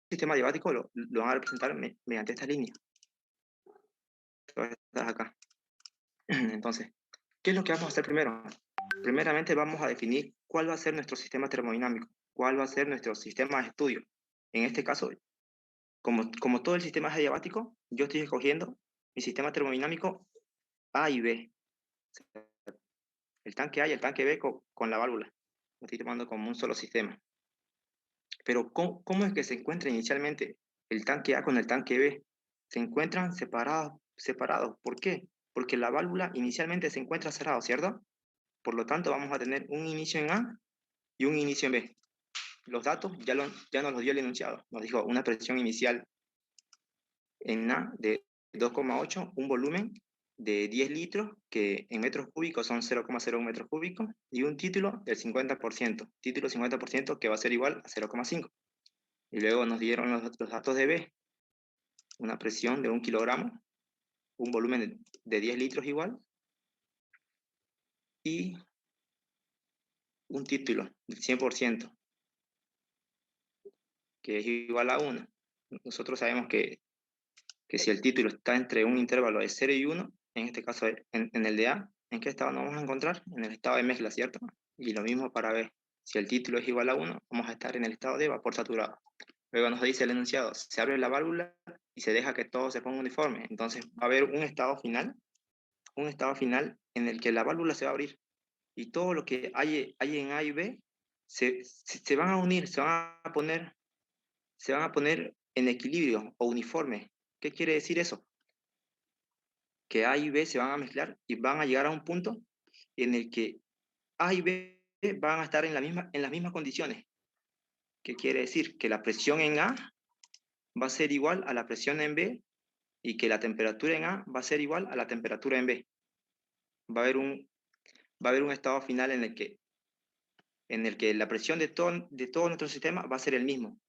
sistema adiabático lo van a representar mediante esta línea. Todas estas acá. Entonces, ¿qué es lo que vamos a hacer primero? Primeramente vamos a definir cuál va a ser nuestro sistema termodinámico, cuál va a ser nuestro sistema de estudio. En este caso, como todo el sistema es adiabático, yo estoy escogiendo mi sistema termodinámico A y B. El tanque A y el tanque B con la válvula. Lo estoy tomando como un solo sistema. Pero ¿cómo es que se encuentra inicialmente el tanque A con el tanque B? Se encuentran separados. ¿Por qué? Porque la válvula inicialmente se encuentra cerrada, ¿cierto? Por lo tanto, vamos a tener un inicio en A y un inicio en B. Los datos ya nos los dio el enunciado. Nos dijo una presión inicial en A de 2,8, un volumen de 10 litros, que en metros cúbicos son 0,01 metros cúbicos, y un título del 50%, título 50% que va a ser igual a 0,5. Y luego nos dieron los datos de B, una presión de 1 kilogramo, un volumen de 10 litros igual, y un título del 100%, que es igual a 1. Nosotros sabemos que si el título está entre un intervalo de 0 y 1, en este caso en el de A, ¿en qué estado nos vamos a encontrar? En el estado de mezcla, ¿cierto? Y lo mismo para B. Si el título es igual a 1, vamos a estar en el estado de vapor saturado. Luego nos dice el enunciado, se abre la válvula y se deja que todo se ponga uniforme. Entonces va a haber un estado final en el que la válvula se va a abrir y todo lo que hay en A y B se van a unir, se van a poner en equilibrio o uniforme. ¿Qué quiere decir eso? Que A y B se van a mezclar y van a llegar a un punto en el que A y B van a estar en las mismas condiciones. ¿Qué quiere decir? Que la presión en A va a ser igual a la presión en B y que la temperatura en A va a ser igual a la temperatura en B. Va a haber va a haber un estado final en el que la presión de todo nuestro sistema va a ser el mismo.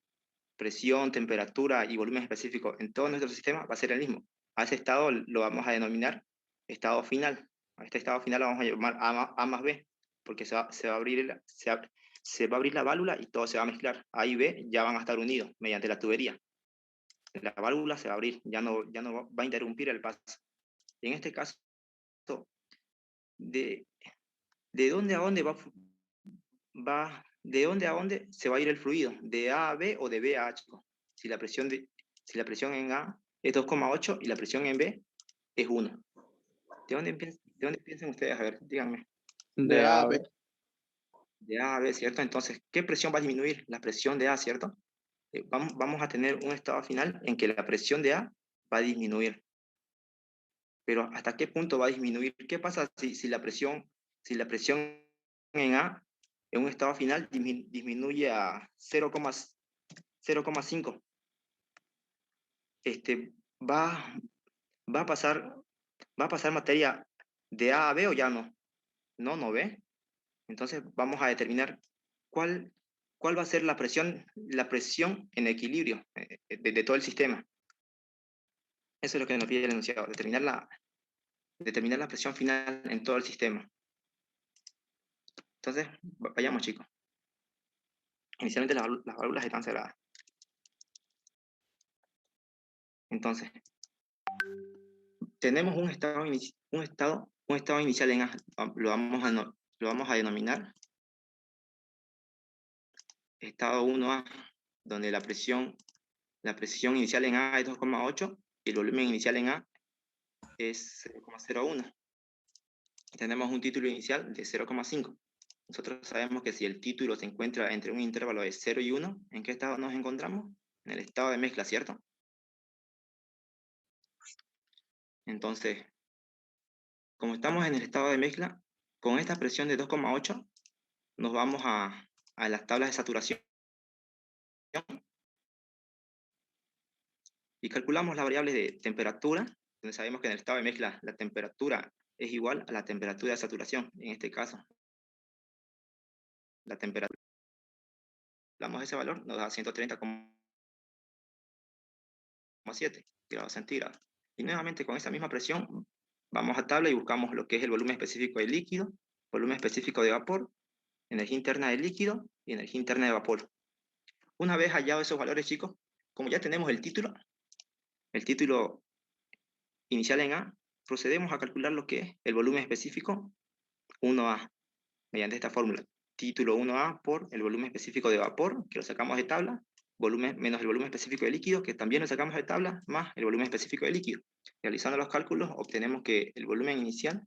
Presión, temperatura y volumen específico en todo nuestro sistema va a ser el mismo. A ese estado lo vamos a denominar estado final. A este estado final lo vamos a llamar A más B, porque se va a abrir, se va a abrir la válvula y todo se va a mezclar. A y B ya van a estar unidos mediante la tubería. La válvula se va a abrir, ya no va a interrumpir el paso. Y en este caso, de, ¿de dónde a dónde de dónde a dónde se va a ir el fluido? ¿De A a B o de B a A, chicos? Si la presión, si la presión en A es 2,8 y la presión en B es 1. ¿De dónde piensan ustedes? A ver, díganme. De De A a A, B. B. De A a B, ¿cierto? Entonces, ¿qué presión va a disminuir? La presión de A, ¿cierto? Vamos a tener un estado final en que la presión de A va a disminuir. Pero ¿hasta qué punto va a disminuir? ¿Qué pasa si la presión en A en un estado final disminuye a 0,5? Este, va, va a pasar, va a pasar materia de A a B o ya no. No ve. Entonces vamos a determinar cuál, cuál va a ser la presión en equilibrio de todo el sistema. Eso es lo que nos pide el enunciado, determinar la presión final en todo el sistema. Entonces, vayamos chicos. Inicialmente las válvulas están cerradas. Entonces, tenemos un estado inicial en A, lo vamos a denominar estado 1A, donde la presión inicial en A es 2,8 y el volumen inicial en A es 0,01. Tenemos un título inicial de 0,5. Nosotros sabemos que si el título se encuentra entre un intervalo de 0 y 1, ¿en qué estado nos encontramos? En el estado de mezcla, ¿cierto? Entonces, como estamos en el estado de mezcla, con esta presión de 2,8 nos vamos a las tablas de saturación y calculamos la variable de temperatura, donde sabemos que en el estado de mezcla la temperatura es igual a la temperatura de saturación. En este caso, la temperatura, damos ese valor, nos da 130,7 grados centígrados. Y nuevamente con esa misma presión, vamos a tabla y buscamos lo que es el volumen específico de líquido, volumen específico de vapor, energía interna de líquido y energía interna de vapor. Una vez hallados esos valores, chicos, como ya tenemos el título inicial en A, procedemos a calcular lo que es el volumen específico 1A, mediante esta fórmula. Título 1A por el volumen específico de vapor, que lo sacamos de tabla, volumen, menos el volumen específico de líquido, que también lo sacamos de tabla, más el volumen específico de líquido. Realizando los cálculos, obtenemos que el volumen inicial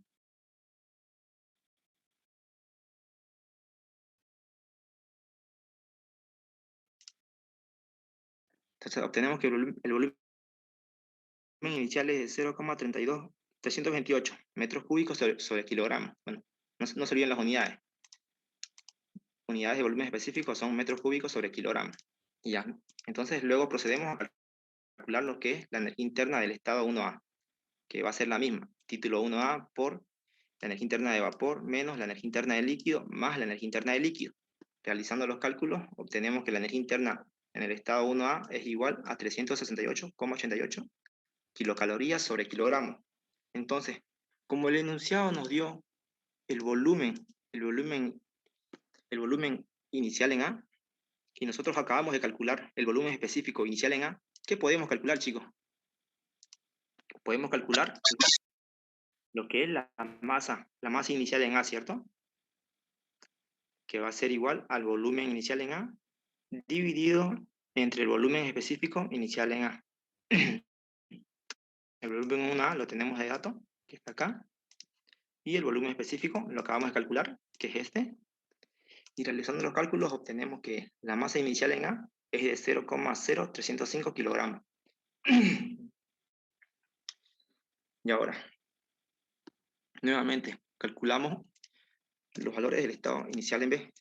entonces obtenemos que el volumen inicial es de 0,328 metros cúbicos sobre kilogramo. Bueno, no se olviden las unidades. Unidades de volumen específico son metros cúbicos sobre kilogramo. Y ya. Entonces luego procedemos a calcular lo que es la energía interna del estado 1A, que va a ser la misma. Título 1A por la energía interna de vapor menos la energía interna del líquido más la energía interna del líquido. Realizando los cálculos, obtenemos que la energía interna en el estado 1A es igual a 368,88 kilocalorías sobre kilogramo. Entonces, como el enunciado nos dio el volumen, el volumen, el volumen inicial en A, y nosotros acabamos de calcular el volumen específico inicial en A, ¿qué podemos calcular, chicos? Podemos calcular lo que es la masa inicial en A, ¿cierto? Que va a ser igual al volumen inicial en A dividido entre el volumen específico inicial en A. El volumen 1A lo tenemos de dato, que está acá, y el volumen específico lo acabamos de calcular, que es este. Y realizando los cálculos obtenemos que la masa inicial en A es de 0,0305 kilogramos. Y ahora, nuevamente, calculamos los valores del estado inicial en B.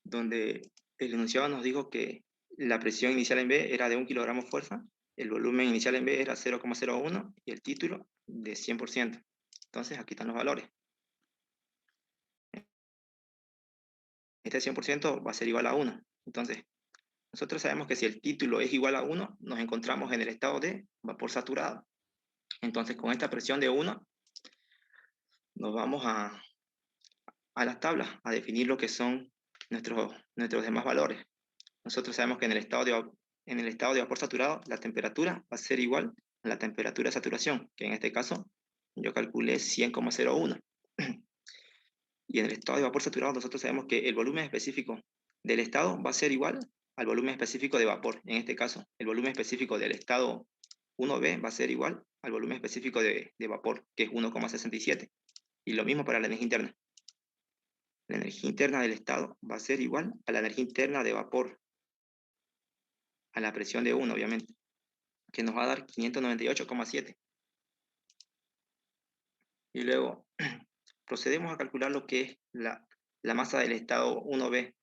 Donde el enunciado nos dijo que la presión inicial en B era de 1 kilogramo fuerza, el volumen inicial en B era 0,01 y el título de 100%. Entonces aquí están los valores. Este 100% va a ser igual a 1. Entonces, nosotros sabemos que si el título es igual a 1, nos encontramos en el estado de vapor saturado. Entonces, con esta presión de 1, nos vamos a las tablas, a definir lo que son nuestros demás valores. Nosotros sabemos que en el estado de vapor saturado, la temperatura va a ser igual a la temperatura de saturación, que en este caso yo calculé 100,01. Y en el estado de vapor saturado nosotros sabemos que el volumen específico del estado va a ser igual al volumen específico de vapor. En este caso, el volumen específico del estado 1B va a ser igual al volumen específico de vapor, que es 1,67. Y lo mismo para la energía interna. La energía interna del estado va a ser igual a la energía interna de vapor, a la presión de 1, obviamente, que nos va a dar 598,7. Y luego procedemos a calcular lo que es la masa del estado 1B,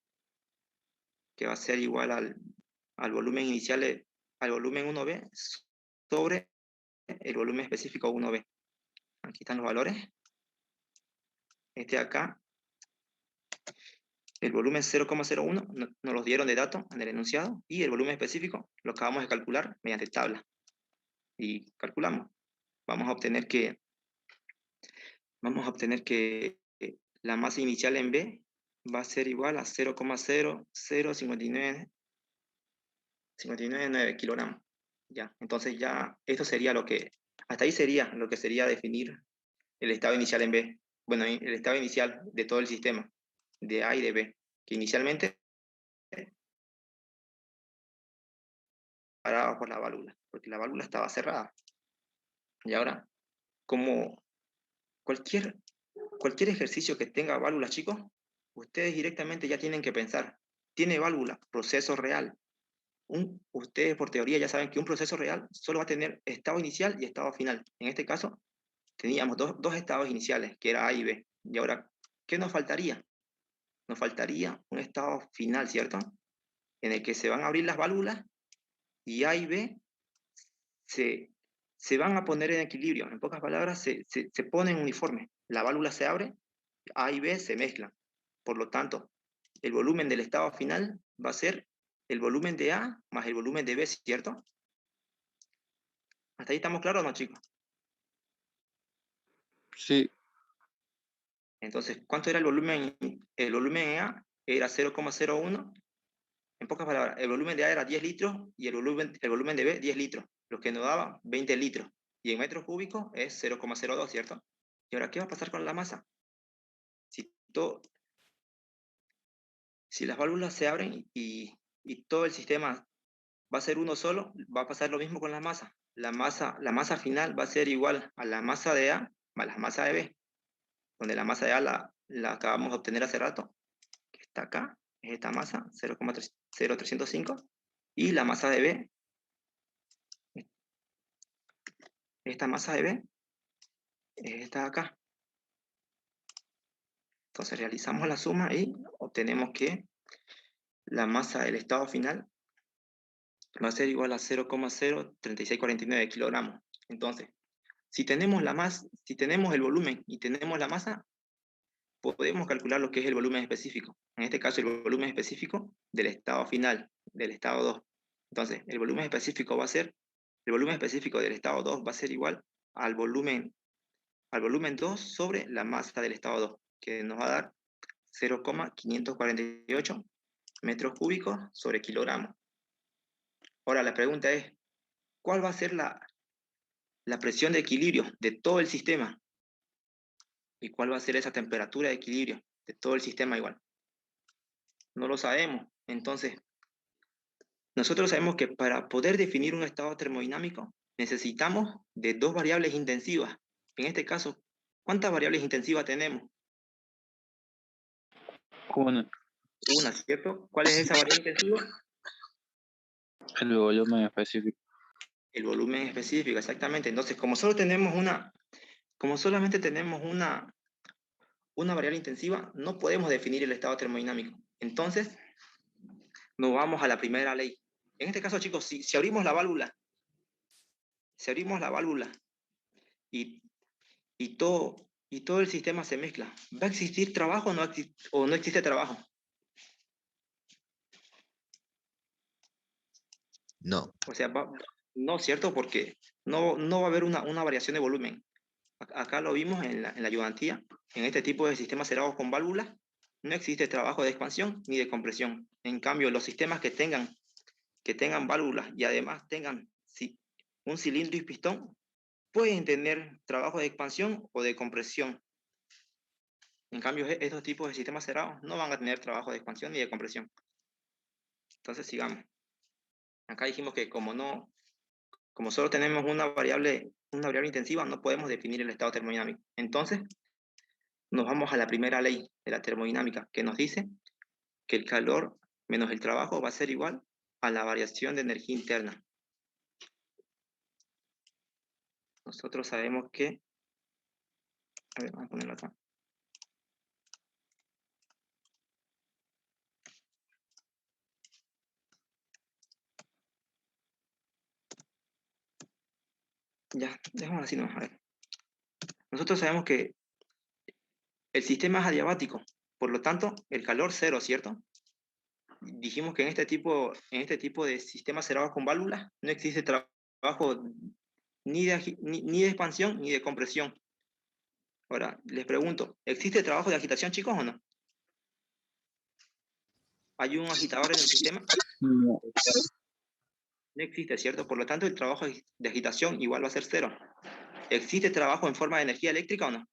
que va a ser igual al volumen inicial, al volumen 1B sobre el volumen específico 1B. Aquí están los valores. Este de acá, el volumen 0,01 nos los dieron de dato en el enunciado y el volumen específico lo acabamos de calcular mediante tabla. Y calculamos. Vamos a obtener que la masa inicial en B va a ser igual a 0,00599 kilogramos. Ya, entonces ya esto sería hasta ahí sería lo que sería definir el estado inicial en B. Bueno, el estado inicial de todo el sistema, de A y de B, que inicialmente paraba por la válvula, porque la válvula estaba cerrada. Y ahora, como cualquier ejercicio que tenga válvulas, chicos, ustedes directamente ya tienen que pensar, ¿tiene válvula? Proceso real. Ustedes por teoría ya saben que un proceso real solo va a tener estado inicial y estado final. En este caso, teníamos dos estados iniciales, que era A y B. Y ahora, ¿qué nos faltaría? Nos faltaría un estado final, ¿cierto? En el que se van a abrir las válvulas y A y B se, se van a poner en equilibrio. En pocas palabras, se ponen uniformes. La válvula se abre, A y B se mezclan. Por lo tanto, el volumen del estado final va a ser el volumen de A más el volumen de B, ¿cierto? ¿Hasta ahí estamos claros o no, chicos? Sí, Entonces, ¿cuánto era el volumen? El volumen en A era 0,01. En pocas palabras, el volumen de A era 10 litros y el volumen de B 10 litros, lo que nos daba 20 litros. Y en metros cúbicos es 0,02, ¿cierto? ¿Y ahora qué va a pasar con la masa? Si, si las válvulas se abren y todo el sistema va a ser uno solo, va a pasar lo mismo con la masa. La masa final va a ser igual a la masa de A más la masa de B, donde la masa de A la acabamos de obtener hace rato, que está acá, es esta masa, 0,0305, y la masa de B, esta masa de B, es esta de acá. Entonces realizamos la suma y obtenemos que la masa del estado final va a ser igual a 0,03649 kilogramos. Entonces, si tenemos el volumen y tenemos la masa, podemos calcular lo que es el volumen específico. En este caso, el volumen específico del estado final, del estado 2. Entonces, el volumen específico del estado 2 va a ser igual al volumen 2 sobre la masa del estado 2, que nos va a dar 0,548 metros cúbicos sobre kilogramos. Ahora, la pregunta es, ¿cuál va a ser la presión de equilibrio de todo el sistema? ¿Y cuál va a ser esa temperatura de equilibrio de todo el sistema igual? No lo sabemos. Entonces, nosotros sabemos que para poder definir un estado termodinámico necesitamos de dos variables intensivas. En este caso, ¿cuántas variables intensivas tenemos? Una, Una, ¿cierto? ¿Cuál es esa variable intensiva? el volumen específico. El volumen específico, exactamente. Entonces, como solamente tenemos una variable intensiva, no podemos definir el estado termodinámico. Entonces, nos vamos a la primera ley. En este caso, chicos, si abrimos la válvula, y, y, todo, y todo el sistema se mezcla, ¿va a existir trabajo o no existe trabajo? No. O sea, no, ¿cierto? Porque no va a haber una variación de volumen. Acá lo vimos en la ayudantía. En este tipo de sistemas cerrados con válvulas, no existe trabajo de expansión ni de compresión. En cambio, los sistemas que tengan válvulas y además tengan un cilindro y pistón, pueden tener trabajo de expansión o de compresión. En cambio, estos tipos de sistemas cerrados no van a tener trabajo de expansión ni de compresión. Entonces, sigamos. Acá dijimos que como solo tenemos una variable intensiva, no podemos definir el estado termodinámico. Entonces, nos vamos a la primera ley de la termodinámica, que nos dice que el calor menos el trabajo va a ser igual a la variación de energía interna. Nosotros sabemos que... A ver, vamos a ponerlo acá. Ya, dejemos así nomás. A ver. Nosotros sabemos que el sistema es adiabático, por lo tanto, el calor cero, ¿cierto? Dijimos que en este tipo de sistemas cerrados con válvulas no existe trabajo ni de expansión ni de compresión. Ahora, les pregunto, ¿existe trabajo de agitación, chicos, o no? ¿Hay un agitador en el sistema? No, No existe, ¿cierto? Por lo tanto, el trabajo de agitación igual va a ser cero. ¿Existe trabajo en forma de energía eléctrica o no?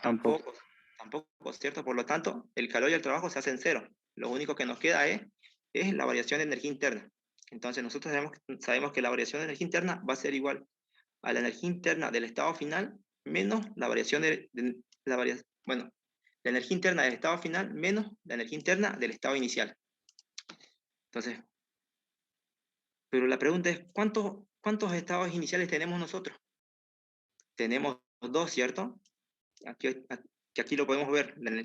tampoco. Tampoco, ¿cierto? Por lo tanto, el calor y el trabajo se hacen cero. Lo único que nos queda es la variación de energía interna. Entonces, nosotros sabemos que la variación de energía interna va a ser igual a la energía interna del estado final menos la variación bueno, la energía interna del estado final menos la energía interna del estado inicial. Entonces, pero la pregunta es, ¿cuántos estados iniciales tenemos nosotros? Tenemos dos, ¿cierto? Aquí lo podemos ver, la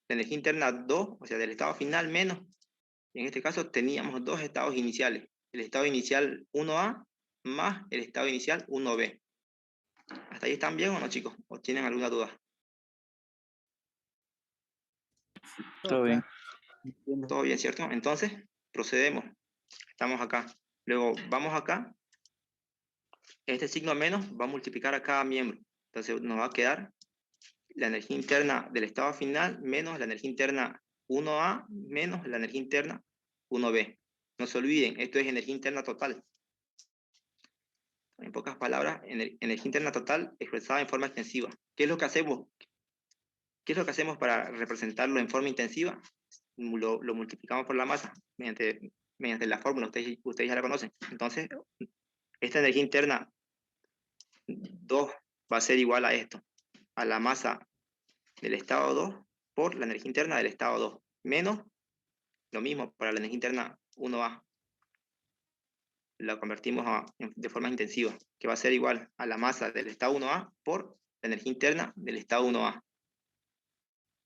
energía interna 2, o sea, del estado final menos, en este caso teníamos dos estados iniciales, el estado inicial 1A más el estado inicial 1B. ¿Hasta ahí están bien o no, chicos? ¿O tienen alguna duda? Todo bien. ¿Todo bien, cierto? Entonces, procedemos. Estamos acá. Luego, vamos acá. Este signo menos va a multiplicar a cada miembro. Entonces, nos va a quedar la energía interna del estado final menos la energía interna 1A menos la energía interna 1B. No se olviden, esto es energía interna total. En pocas palabras, energía interna total expresada en forma extensiva. ¿Qué es lo que hacemos? ¿Qué es lo que hacemos para representarlo en forma intensiva? Lo multiplicamos por la masa mediante la fórmula, ustedes ya la conocen. Entonces, esta energía interna 2 va a ser igual a esto, a la masa del estado 2 por la energía interna del estado 2, menos lo mismo para la energía interna 1A. La convertimos de forma intensiva, que va a ser igual a la masa del estado 1A por la energía interna del estado 1A,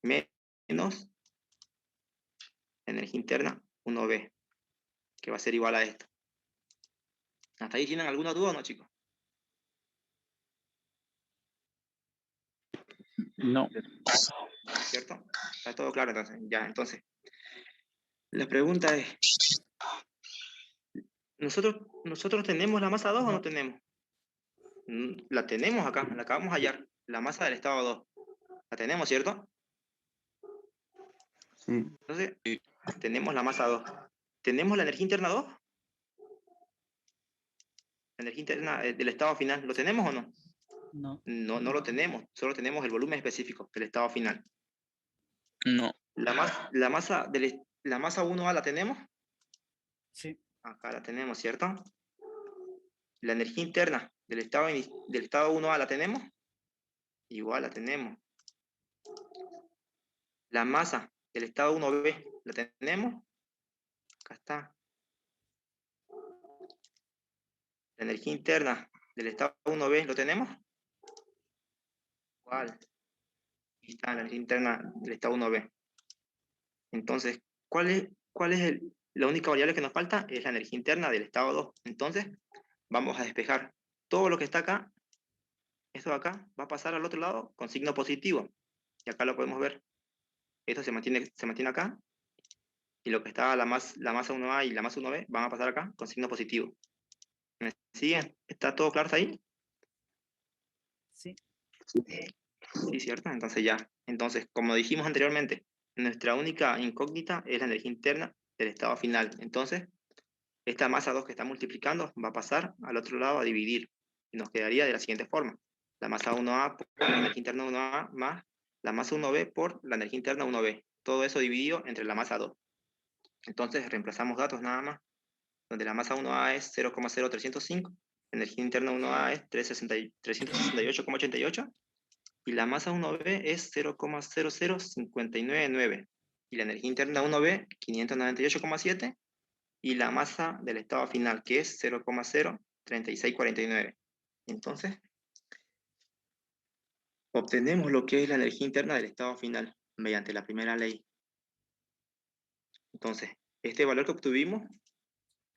menos la energía interna 1B, que va a ser igual a esto. ¿Hasta ahí tienen alguna duda o no, chicos? No. ¿Cierto? Está todo claro entonces. Ya, entonces. La pregunta es, ¿nosotros tenemos la masa 2 o no tenemos? La tenemos acá, la acabamos de hallar. La masa del estado 2. La tenemos, ¿cierto? Sí. Entonces, tenemos la masa 2. ¿Tenemos la energía interna 2? La energía interna del estado final, ¿lo tenemos o no? No. No lo tenemos, solo tenemos el volumen específico del estado final. No. La masa 1A la tenemos. Sí. Acá la tenemos, ¿cierto? La energía interna del estado 1A la tenemos. Igual la tenemos. La masa del estado 1B la tenemos. Acá está. La energía interna del estado 1B lo tenemos. Igual. Aquí está la energía interna del estado 1B. Entonces, ¿cuál es la única variable que nos falta? Es la energía interna del estado 2. Entonces, vamos a despejar todo lo que está acá. Esto de acá va a pasar al otro lado con signo positivo. Y acá lo podemos ver. Esto se mantiene acá. Y lo que está la masa 1A y la masa 1B van a pasar acá con signo positivo. ¿Me siguen? ¿Está todo claro hasta ahí? Sí. Sí, ¿cierto? Entonces ya. Entonces, como dijimos anteriormente, nuestra única incógnita es la energía interna del estado final. Entonces, esta masa 2 que está multiplicando va a pasar al otro lado a dividir. Y nos quedaría de la siguiente forma. La masa 1A por la energía interna 1A más la masa 1B por la energía interna 1B. Todo eso dividido entre la masa 2. Entonces, reemplazamos datos nada más, donde la masa 1A es 0,0305, la energía interna 1A es 368,88 y la masa 1B es 0,00599 y la energía interna 1B 598,7 y la masa del estado final que es 0,03649. Entonces, obtenemos lo que es la energía interna del estado final mediante la primera ley. Entonces, este valor que obtuvimos,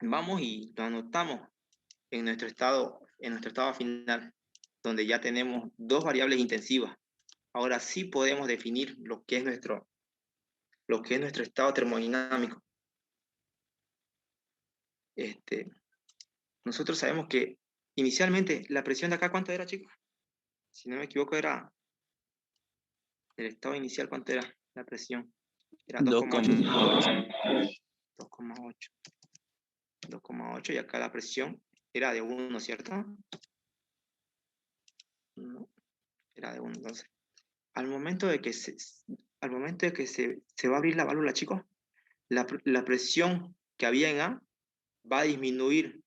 vamos y lo anotamos en nuestro estado final, donde ya tenemos dos variables intensivas. Ahora sí podemos definir lo que es nuestro estado termodinámico. Nosotros sabemos que inicialmente la presión de acá, ¿cuánto era, chicos? Si no me equivoco, era el estado inicial, ¿cuánto era la presión? Era 2,8. 2,8. 2,8 y acá la presión era de 1, ¿cierto? No, era de 1, entonces. Al momento de que se va a abrir la válvula, chicos, la presión que había en A va a disminuir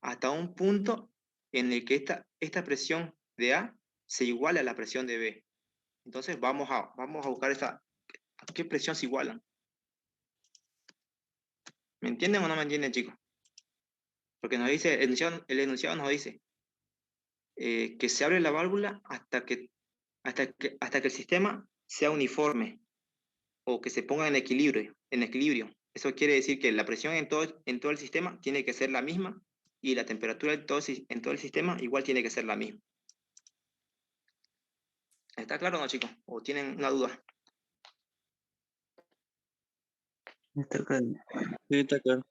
hasta un punto en el que esta presión de A se iguala a la presión de B. Entonces vamos a buscar a qué presión se igualan. ¿Me entienden o no me entienden, chicos? Porque nos dice, el enunciado nos dice que se abre la válvula hasta que el sistema sea uniforme o que se ponga en equilibrio. Eso quiere decir que la presión en todo el sistema tiene que ser la misma y la temperatura en todo el sistema igual tiene que ser la misma. ¿Está claro o no, chicos? ¿O tienen una duda? Está claro. Sí, está claro.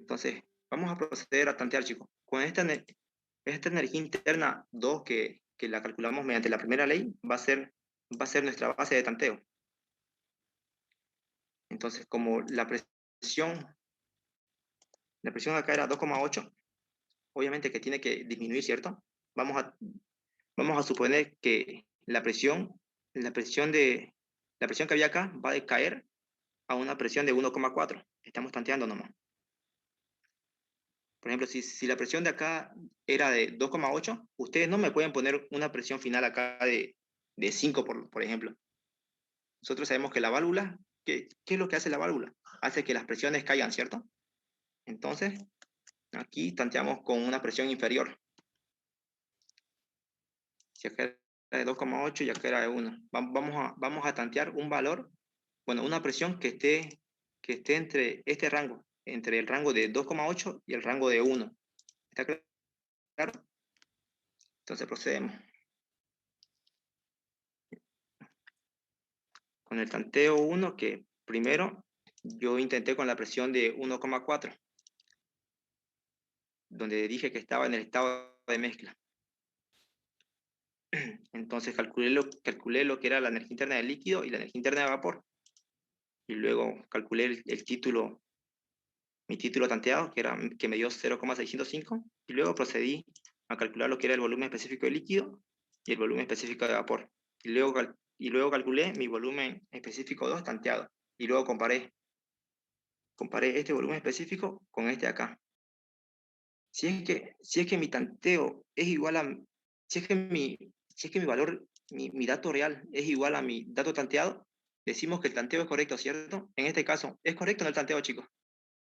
Entonces, vamos a proceder a tantear, chicos. Con esta energía interna 2 que la calculamos mediante la primera ley, va a ser va a ser nuestra base de tanteo. Entonces, como la presión acá era 2,8, obviamente que tiene que disminuir, ¿cierto? Vamos a suponer que la presión que había acá va a decaer a una presión de 1,4. Estamos tanteando nomás. Por ejemplo, si la presión de acá era de 2,8, ustedes no me pueden poner una presión final acá de 5, por ejemplo. Nosotros sabemos que la válvula, ¿qué es lo que hace la válvula? Hace que las presiones caigan, ¿cierto? Entonces, aquí tanteamos con una presión inferior. Si acá era de 2,8 y acá era de 1. Vamos a tantear un valor, bueno, una presión que esté entre este rango, entre el rango de 2,8 y el rango de 1. ¿Está claro? Entonces procedemos. Con el tanteo 1, que primero yo intenté con la presión de 1,4, donde dije que estaba en el estado de mezcla. Entonces calculé lo que era la energía interna del líquido y la energía interna de vapor. Y luego calculé mi título tanteado, que me dio 0,605, y luego procedí a calcular lo que era el volumen específico de líquido y el volumen específico de vapor. Y luego calculé mi volumen específico 2 tanteado. Y luego comparé este volumen específico con este acá. Si es que mi tanteo es igual a, si es que mi valor, mi dato real es igual a mi dato tanteado, decimos que el tanteo es correcto, ¿cierto? En este caso, ¿es correcto o no el tanteo, chicos?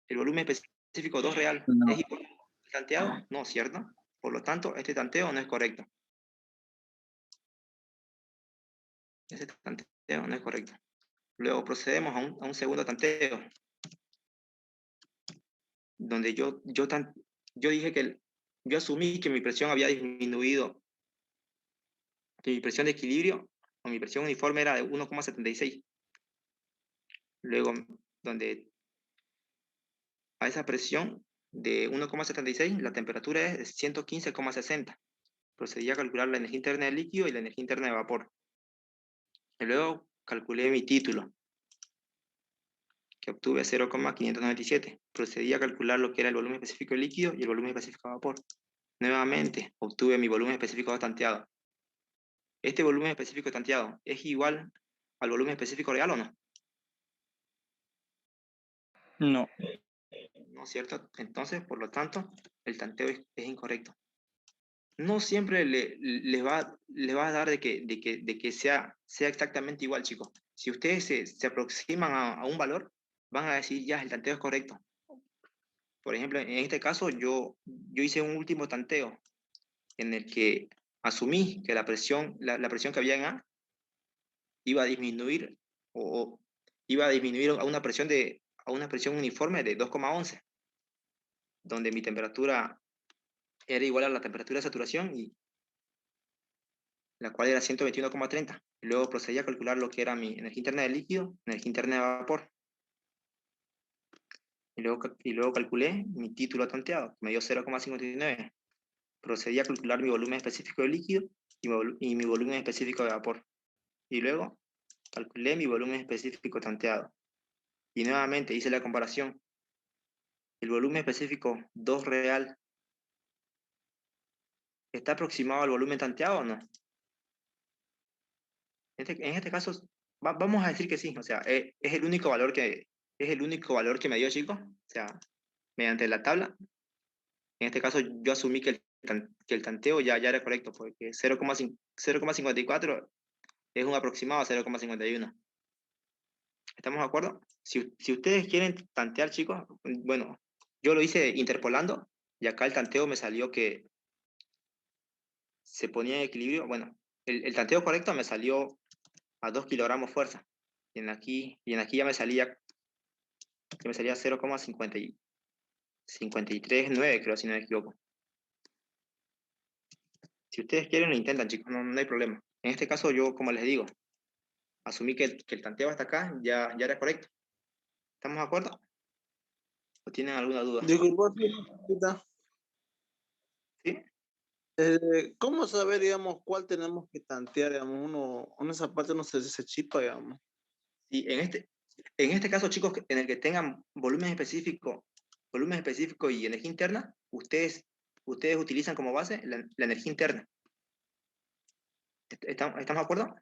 El volumen específico 2 real No. es igual al tanteado, no, ¿cierto? Por lo tanto, este tanteo no es correcto. Este tanteo no es correcto. Luego procedemos a un segundo tanteo, donde yo dije que yo asumí que mi presión había disminuido, que mi presión de equilibrio o mi presión uniforme era de 1,76. Luego, donde a esa presión de 1,76, la temperatura es 115,60. Procedí a calcular la energía interna del líquido y la energía interna de vapor. Y luego calculé mi título, que obtuve 0,597. Procedí a calcular lo que era el volumen específico del líquido y el volumen específico de vapor. Nuevamente, obtuve mi volumen específico tanteado. ¿Este volumen específico tanteado es igual al volumen específico real o no? No. ¿No es cierto? Entonces, por lo tanto, el tanteo es incorrecto. No siempre les va a dar de que sea exactamente igual, chicos. Si ustedes se aproximan a un valor, van a decir, ya, el tanteo es correcto. Por ejemplo, en este caso, yo hice un último tanteo en el que asumí que la presión que había en A iba a disminuir o iba a disminuir a una presión uniforme de 2,11, donde mi temperatura era igual a la temperatura de saturación, y la cual era 121,30. Y luego procedí a calcular lo que era mi energía interna de líquido, energía interna de vapor. Y luego calculé mi título tanteado, que me dio 0,59. Procedí a calcular mi volumen específico de líquido y mi volumen específico de vapor. Y luego calculé mi volumen específico tanteado. Y nuevamente hice la comparación. El volumen específico 2 real está aproximado al volumen tanteado o no. En este caso, vamos a decir que sí. O sea, es el único valor que me dio, chicos. O sea, mediante la tabla. En este caso, yo asumí que el tanteo ya era correcto, porque 0,54 es un aproximado a 0,51. ¿Estamos de acuerdo? Si ustedes quieren tantear, chicos, bueno, yo lo hice interpolando, y acá el tanteo me salió que se ponía en equilibrio. Bueno, el tanteo correcto me salió a 2 kilogramos fuerza. Y en aquí ya me salía 0,539, creo, si no me equivoco. Si ustedes quieren, lo intentan, chicos, no hay problema. En este caso, yo, como les digo, asumí que el tanteo hasta acá ya era correcto. ¿Estamos de acuerdo? ¿O tienen alguna duda? Disculpa, Pita. ¿Sí? ¿Cómo saber, digamos, cuál tenemos que tantear, digamos, uno esa parte no se chipa, digamos? Y en este caso, chicos, en el que tengan volumen específico y energía interna, ustedes utilizan como base la energía interna. ¿Estamos de acuerdo?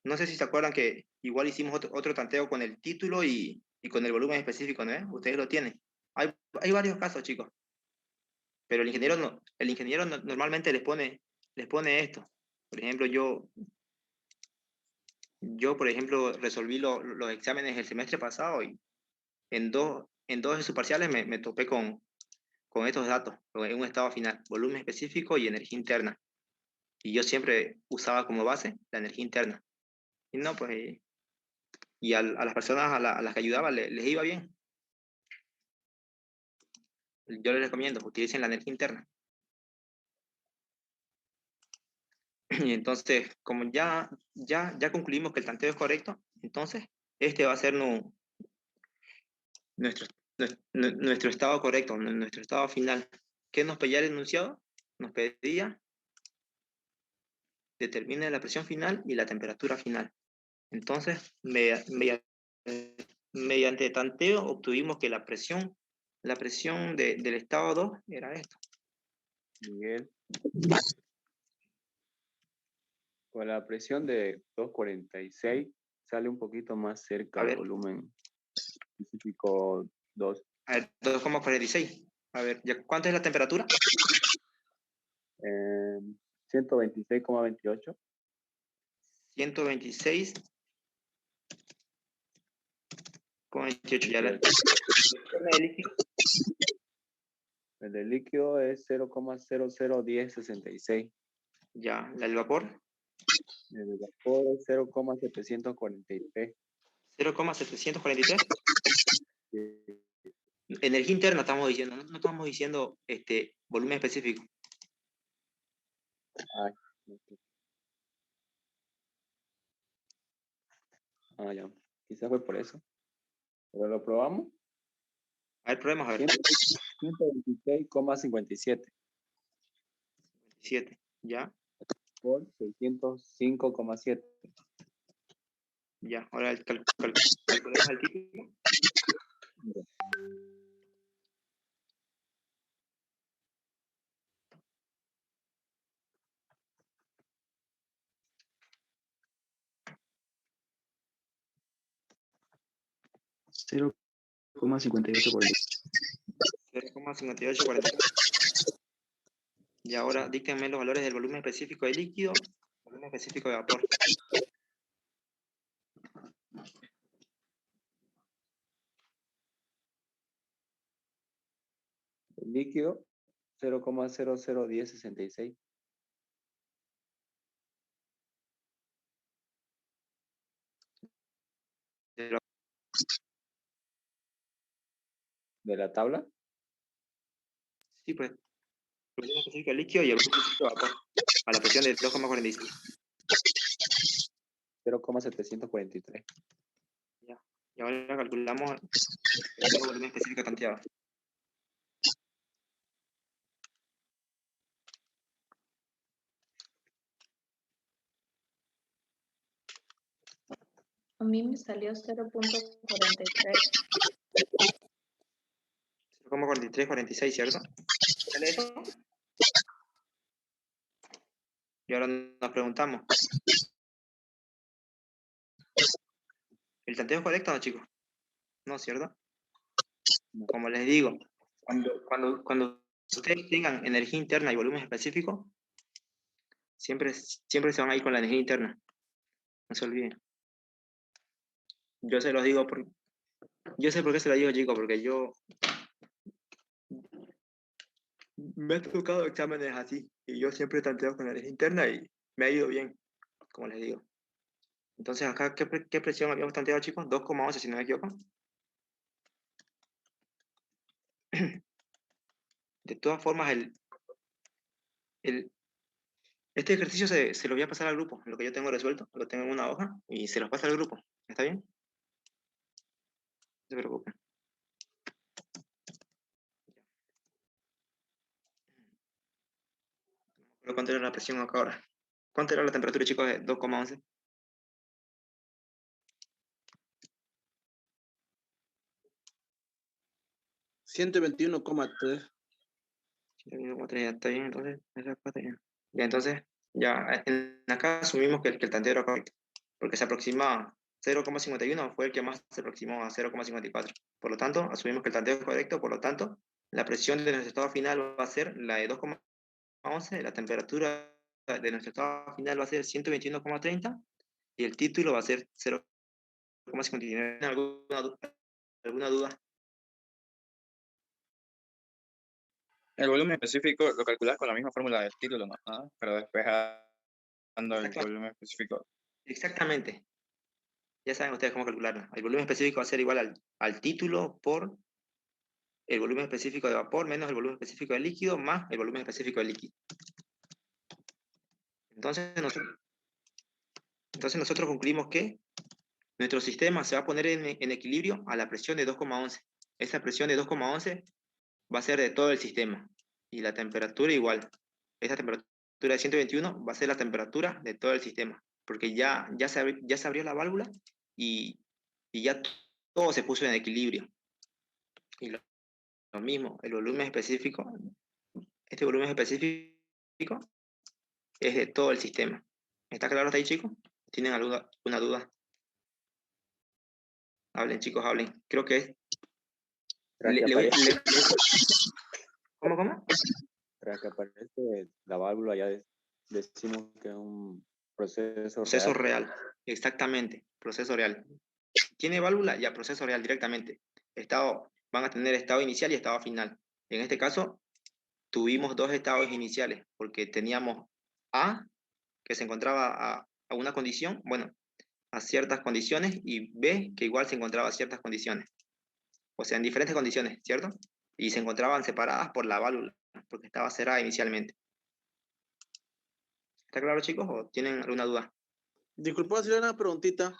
No sé si se acuerdan que igual hicimos otro tanteo con el título y con el volumen específico, ¿no? Ustedes lo tienen. Hay varios casos, chicos, pero el ingeniero normalmente les pone esto. Por ejemplo, yo por ejemplo, resolví los exámenes el semestre pasado y en dos de sus parciales me topé con estos datos, en un estado final, volumen específico y energía interna. Y yo siempre usaba como base la energía interna. Y no, pues, y a las personas a las que ayudaba les iba bien. Yo les recomiendo, utilicen la energía interna. Y entonces, como ya concluimos que el tanteo es correcto, entonces este va a ser nuestro, nuestro estado correcto, nuestro estado final. ¿Qué nos pedía el enunciado? Nos pedía determine la presión final y la temperatura final. Entonces, mediante tanteo obtuvimos que la presión del estado 2 era esto. Miguel, con la presión de 246 sale un poquito más cerca A al ver. volumen específico 2. A ver, 2,46. A ver, ¿cuánto es la temperatura? 126,28. 126,28. Ya El de líquido es 0,001066. ya, el vapor, El de vapor es 0,743. 0,743. Energía interna estamos diciendo, no estamos diciendo volumen específico. Ay, ya. Quizás fue por eso. Pero lo probamos. A ver, probemos a ver. 126,57 7, ya, por 605,7. ya. Ahora calculemos el título. Cero 0,5843. Y ahora díctenme los valores del volumen específico de líquido, volumen específico de vapor. El líquido 0,001066. De la tabla. Sí, pues, el volumen específico de líquido y el volumen específico de vapor, a la presión de 2,46. 0,743. Ya. Y ahora calculamos el volumen específico tanteado. A mí me salió 0,43. 0,4346, ¿cierto? ¿Sale eso? Y ahora nos preguntamos, ¿el tanteo es correcto o no, chicos? No, ¿cierto? Como les digo, cuando ustedes tengan energía interna y volumen específico, siempre se van a ir con la energía interna. No se olviden. Yo se los digo, yo sé por qué se lo digo, chicos, porque me ha tocado exámenes así, y yo siempre tanteo con la energía interna y me ha ido bien, como les digo. Entonces acá, ¿qué presión habíamos tanteado, chicos? 2,11, si no me equivoco. De todas formas, este ejercicio se lo voy a pasar al grupo, lo que yo tengo resuelto, lo tengo en una hoja, y se los pasa al grupo. ¿Está bien? No se preocupen. cuánto era la presión acá ahora. ¿Cuánto era la temperatura, chicos, de 2,11? $121,3. 1,3, ya está bien, entonces, esa parte ya. Ya, entonces, ya, acá asumimos que el tanteo era correcto, porque se aproximaba 0,51, fue el que más se aproximó a 0,54. Por lo tanto, asumimos que el tanteo es correcto, por lo tanto, la presión de nuestro estado final va a ser la de 2,11, la temperatura de nuestro estado final va a ser 121,30 y el título va a ser 0,59. ¿Alguna duda? El volumen específico lo calculas con la misma fórmula del título, ¿no? Ah, pero después dando el Exacto. volumen específico. Exactamente. Ya saben ustedes cómo calcularlo. El volumen específico va a ser igual al título por el volumen específico de vapor menos el volumen específico de líquido más el volumen específico de líquido. Entonces nosotros concluimos que nuestro sistema se va a poner en equilibrio a la presión de 2,11. Esa presión de 2,11 va a ser de todo el sistema. Y la temperatura igual. Esa temperatura de 121 va a ser la temperatura de todo el sistema. Porque ya se abrió la válvula y ya todo se puso en equilibrio. Y lo mismo, el volumen específico, este volumen específico es de todo el sistema. ¿Está claro hasta ahí, chicos? ¿Tienen alguna duda? Hablen, chicos, hablen. Creo que es... Tras que aparece, ¿Cómo? tras que aparece la válvula, ya decimos que es un proceso Proceso real. real, exactamente, proceso real. Tiene válvula, ya proceso real directamente. Van a tener estado inicial y estado final. En este caso, tuvimos dos estados iniciales, porque teníamos A, que se encontraba a una condición, bueno, a ciertas condiciones, y B, que igual se encontraba a ciertas condiciones. O sea, en diferentes condiciones, ¿cierto? Y se encontraban separadas por la válvula, porque estaba cerrada inicialmente. ¿Está claro, chicos, o tienen alguna duda? Disculpa hacer una preguntita.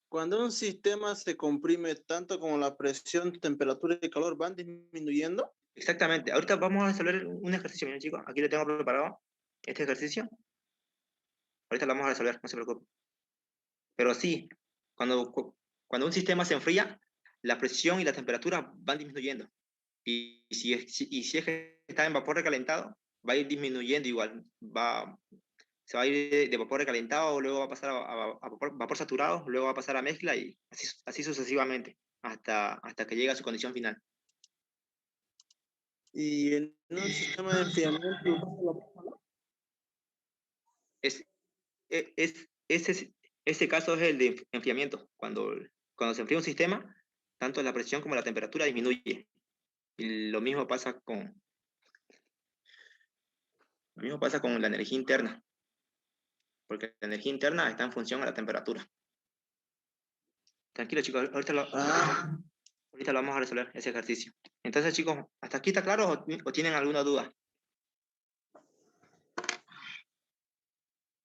Cuando un sistema se comprime tanto como la presión, temperatura y calor van disminuyendo. Exactamente. Ahorita vamos a resolver un ejercicio, miren, chicos. Aquí lo tengo preparado, este ejercicio. Ahorita lo vamos a resolver, no se preocupen. Pero sí, cuando un sistema se enfría, la presión y la temperatura van disminuyendo. Y si es que está en vapor recalentado, va a ir disminuyendo igual. Se va a ir de vapor recalentado, luego va a pasar a vapor saturado, luego va a pasar a mezcla y así sucesivamente, hasta que llegue a su condición final. Y en un sistema de enfriamiento, Ese caso es el de enfriamiento. Cuando se enfría un sistema, tanto la presión como la temperatura disminuye. Y lo mismo pasa con la energía interna, porque la energía interna está en función a la temperatura. Tranquilo, chicos, ahorita lo vamos a resolver, ese ejercicio. Entonces, chicos, ¿hasta aquí está claro o tienen alguna duda?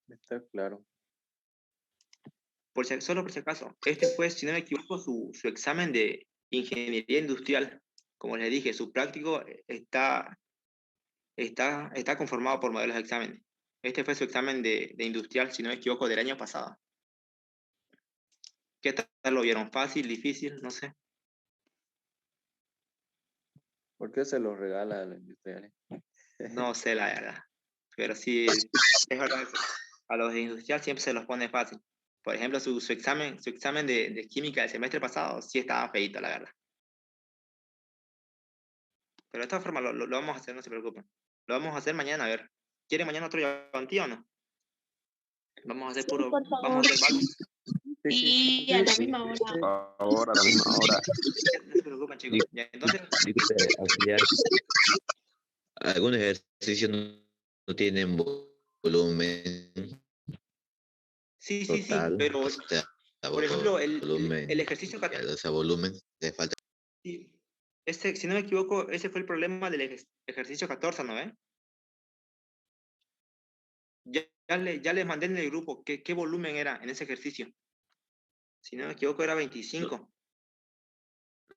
Está claro. Solo por si acaso, este fue, si no me equivoco, su examen de ingeniería industrial. Como les dije, su práctico está conformado por modelos de examen. Este fue su examen de industrial, si no me equivoco, del año pasado. ¿Qué tal lo vieron? ¿Fácil, difícil? No sé. ¿Por qué se los regala a los industriales? No sé la verdad. Pero sí, es verdad que a los de industrial siempre se los pone fácil. Por ejemplo, su examen de química del semestre pasado sí estaba feito, la verdad. Pero de todas formas lo vamos a hacer, no se preocupen. Lo vamos a hacer mañana, a ver. ¿Quieren mañana otro llavantía o no? Vamos a hacer puro... por favor. Vamos a hacer válvulas. Y a la misma hora. Ahora, a la misma hora. No se preocupen, chicos. Ya, entonces, Disculpe, auxiliar. Algunos ejercicios no tienen volumen sí, total. pero O sea, por ejemplo, volumen, el ejercicio 14, o sea, volumen, le falta. si no me equivoco, ese fue el problema del ejercicio 14, ¿no? Ya les mandé en el grupo qué volumen era en ese ejercicio. Si no me equivoco, era 25.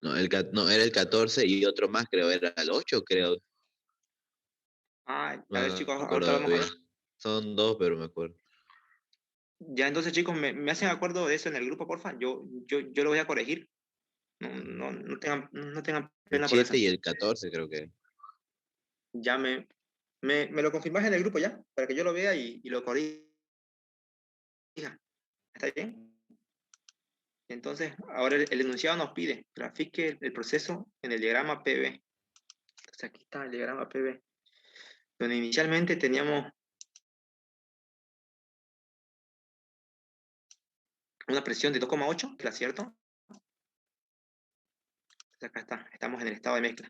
No, no, era el 14 y otro más, creo, era el 8, creo. A No ver chicos, me ahorita acuerdo vamos a bien. ver. Son dos, pero me acuerdo. Ya, entonces chicos, me hacen acuerdo de eso en el grupo, porfa. Yo lo voy a corregir. No tengan El pena por eso. 7 y el 14 creo que. Ya me lo confirmas en el grupo ya, para que yo lo vea y lo corrija. ¿Está bien? Entonces, ahora el enunciado nos pide, grafique el proceso en el diagrama PV. Entonces, aquí está el diagrama PV, donde inicialmente teníamos una presión de 2,8, ¿cierto? Entonces, acá está, estamos en el estado de mezcla,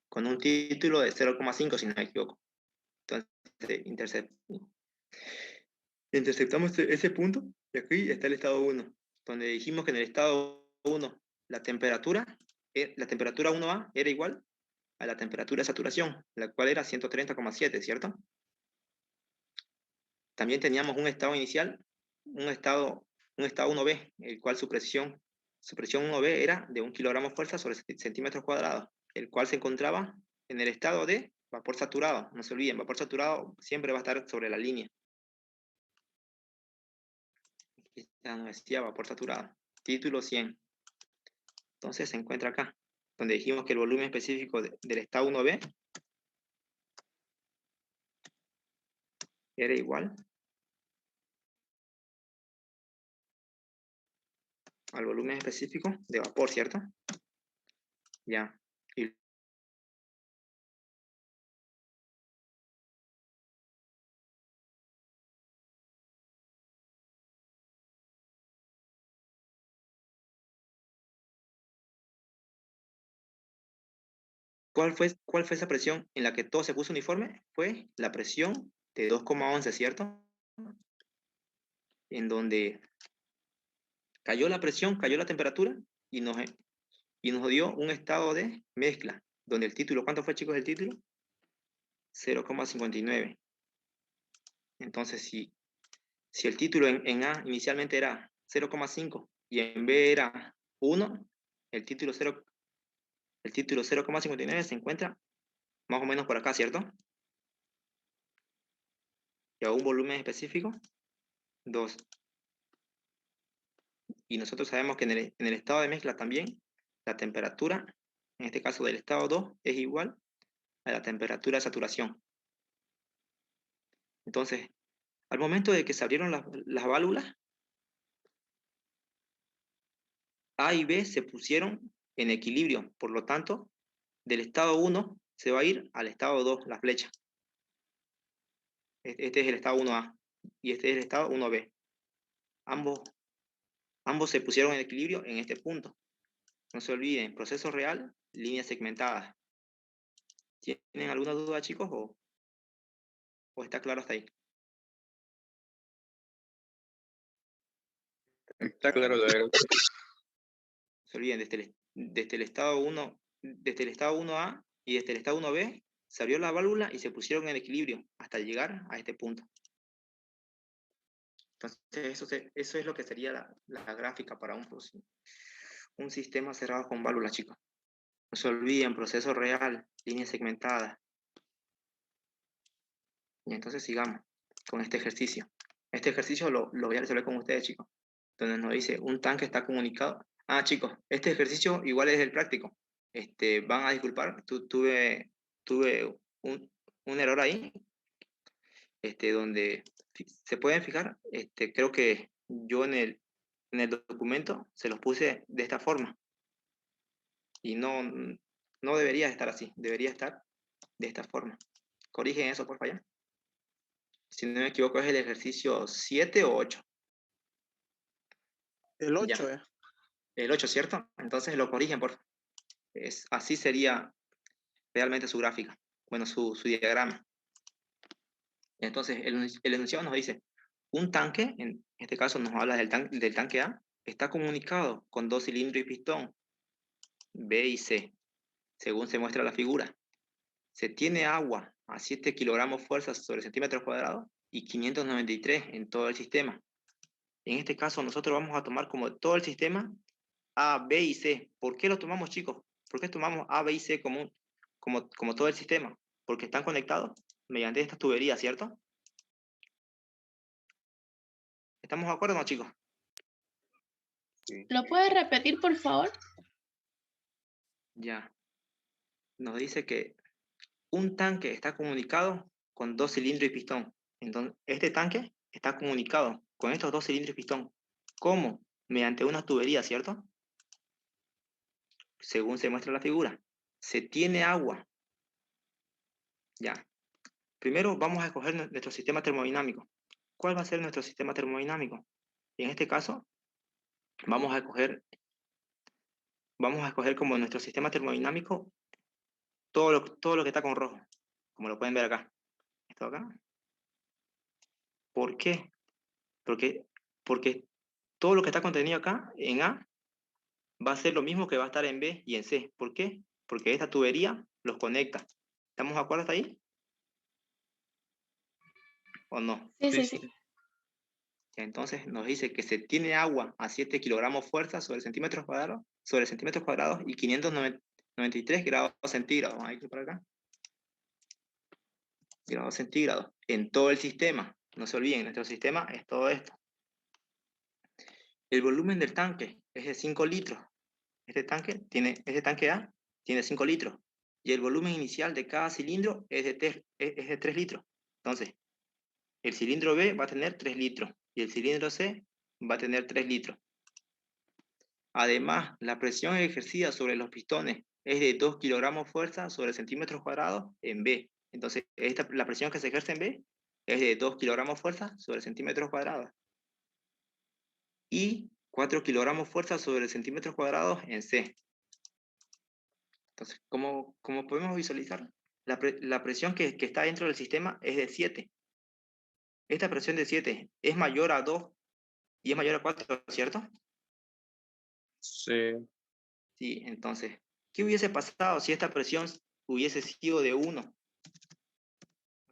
con un título de 0,5, si no me equivoco. Entonces, interceptamos ese punto, y aquí está el estado 1, donde dijimos que en el estado 1 la temperatura 1A era igual a la temperatura de saturación, la cual era 130,7, ¿cierto? También teníamos un estado inicial, un estado 1B, el cual su presión 1B era de 1 kilogramo fuerza sobre centímetros cuadrados, el cual se encontraba en el estado de vapor saturado. No se olviden, vapor saturado siempre va a estar sobre la línea. Ya nos decía vapor saturado. Título 100. Entonces se encuentra acá, donde dijimos que el volumen específico del estado 1B era igual al volumen específico de vapor, ¿cierto? Ya. Y ¿cuál fue esa presión en la que todo se puso uniforme? Fue la presión de 2,11, ¿cierto? En donde cayó la presión, cayó la temperatura y nos dio un estado de mezcla, donde el título, ¿cuánto fue, chicos, el título? 0,59. Entonces, si el título en A inicialmente era 0,5 y en B era 1, el título 0,59 se encuentra más o menos por acá, ¿cierto? Y a un volumen específico, 2. Y nosotros sabemos que en el estado de mezcla también, la temperatura, en este caso del estado 2, es igual a la temperatura de saturación. Entonces, al momento de que se abrieron las válvulas, A y B se pusieron en equilibrio. Por lo tanto, del estado 1 se va a ir al estado 2, la flecha. Este es el estado 1A y este es el estado 1B. Ambos se pusieron en equilibrio en este punto. No se olviden, proceso real, líneas segmentadas. ¿Tienen alguna duda, chicos, o está claro hasta ahí? Está claro lo de No se olviden, desde el estado 1, desde el estado 1A y desde el estado 1B, se abrió la válvula y se pusieron en equilibrio hasta llegar a este punto. Entonces, eso es lo que sería la gráfica para un sistema cerrado con válvulas, chicos. No se olviden, proceso real, líneas segmentadas. Y entonces sigamos con este ejercicio. Este ejercicio lo voy a resolver con ustedes, chicos. Donde nos dice, un tanque está comunicado. Ah, chicos, este ejercicio igual es el práctico. Van a disculpar, tuve un error ahí, donde se pueden fijar, creo que yo en el documento se los puse de esta forma. Y no debería estar así, debería estar de esta forma. Corrigen eso, por favor. Si no me equivoco, es el ejercicio 7 o 8. El 8, Ya. El 8, ¿cierto? Entonces lo corrigen, por favor. Así sería realmente su gráfica. Bueno, su diagrama. Entonces, el enunciado nos dice, un tanque, en este caso nos habla del tanque A, está comunicado con 2 cilindros y pistón, B y C, según se muestra la figura. Se tiene agua a 7 kilogramos fuerzas sobre centímetros cuadrados y 593 en todo el sistema. En este caso, nosotros vamos a tomar como todo el sistema A, B y C. ¿Por qué lo tomamos, chicos? ¿Por qué tomamos A, B y C como todo el sistema? porque están conectados mediante estas tuberías, ¿cierto? ¿Estamos de acuerdo o no, chicos? ¿Lo puedes repetir, por favor? Ya. Nos dice que un tanque está comunicado con 2 cilindros y pistón. Entonces, este tanque está comunicado con estos 2 cilindros y pistón. ¿Cómo? Mediante una tubería, ¿cierto? Según se muestra la figura. Se tiene agua. Ya. Primero vamos a escoger nuestro sistema termodinámico. ¿Cuál va a ser nuestro sistema termodinámico? En este caso, vamos a escoger como nuestro sistema termodinámico todo lo que está con rojo, como lo pueden ver acá. Esto acá. ¿Por qué? Porque todo lo que está contenido acá en A va a ser lo mismo que va a estar en B y en C. ¿Por qué? Porque esta tubería los conecta. ¿Estamos de acuerdo hasta ahí? ¿O no? Sí, Sí, sí, sí. Entonces nos dice que se tiene agua a 7 kilogramos fuerza sobre centímetros cuadrados y 593 grados centígrados. Vamos a ir por acá. Grados centígrados en todo el sistema. No se olviden, nuestro sistema es todo esto. El volumen del tanque es de 5 litros. Este tanque A tiene 5 litros. Y el volumen inicial de cada cilindro es de 3 litros. Entonces, el cilindro B va a tener 3 litros y el cilindro C va a tener 3 litros. Además, la presión ejercida sobre los pistones es de 2 kilogramos fuerza sobre centímetros cuadrados en B. Entonces, la presión que se ejerce en B es de 2 kilogramos fuerza sobre centímetros cuadrados. Y 4 kilogramos fuerza sobre centímetros cuadrados en C. Entonces, como podemos visualizar, la presión que está dentro del sistema es de 7. Esta presión de 7 es mayor a 2 y es mayor a 4, ¿cierto? sí. Sí, entonces, ¿qué hubiese pasado si esta presión hubiese sido de 1? O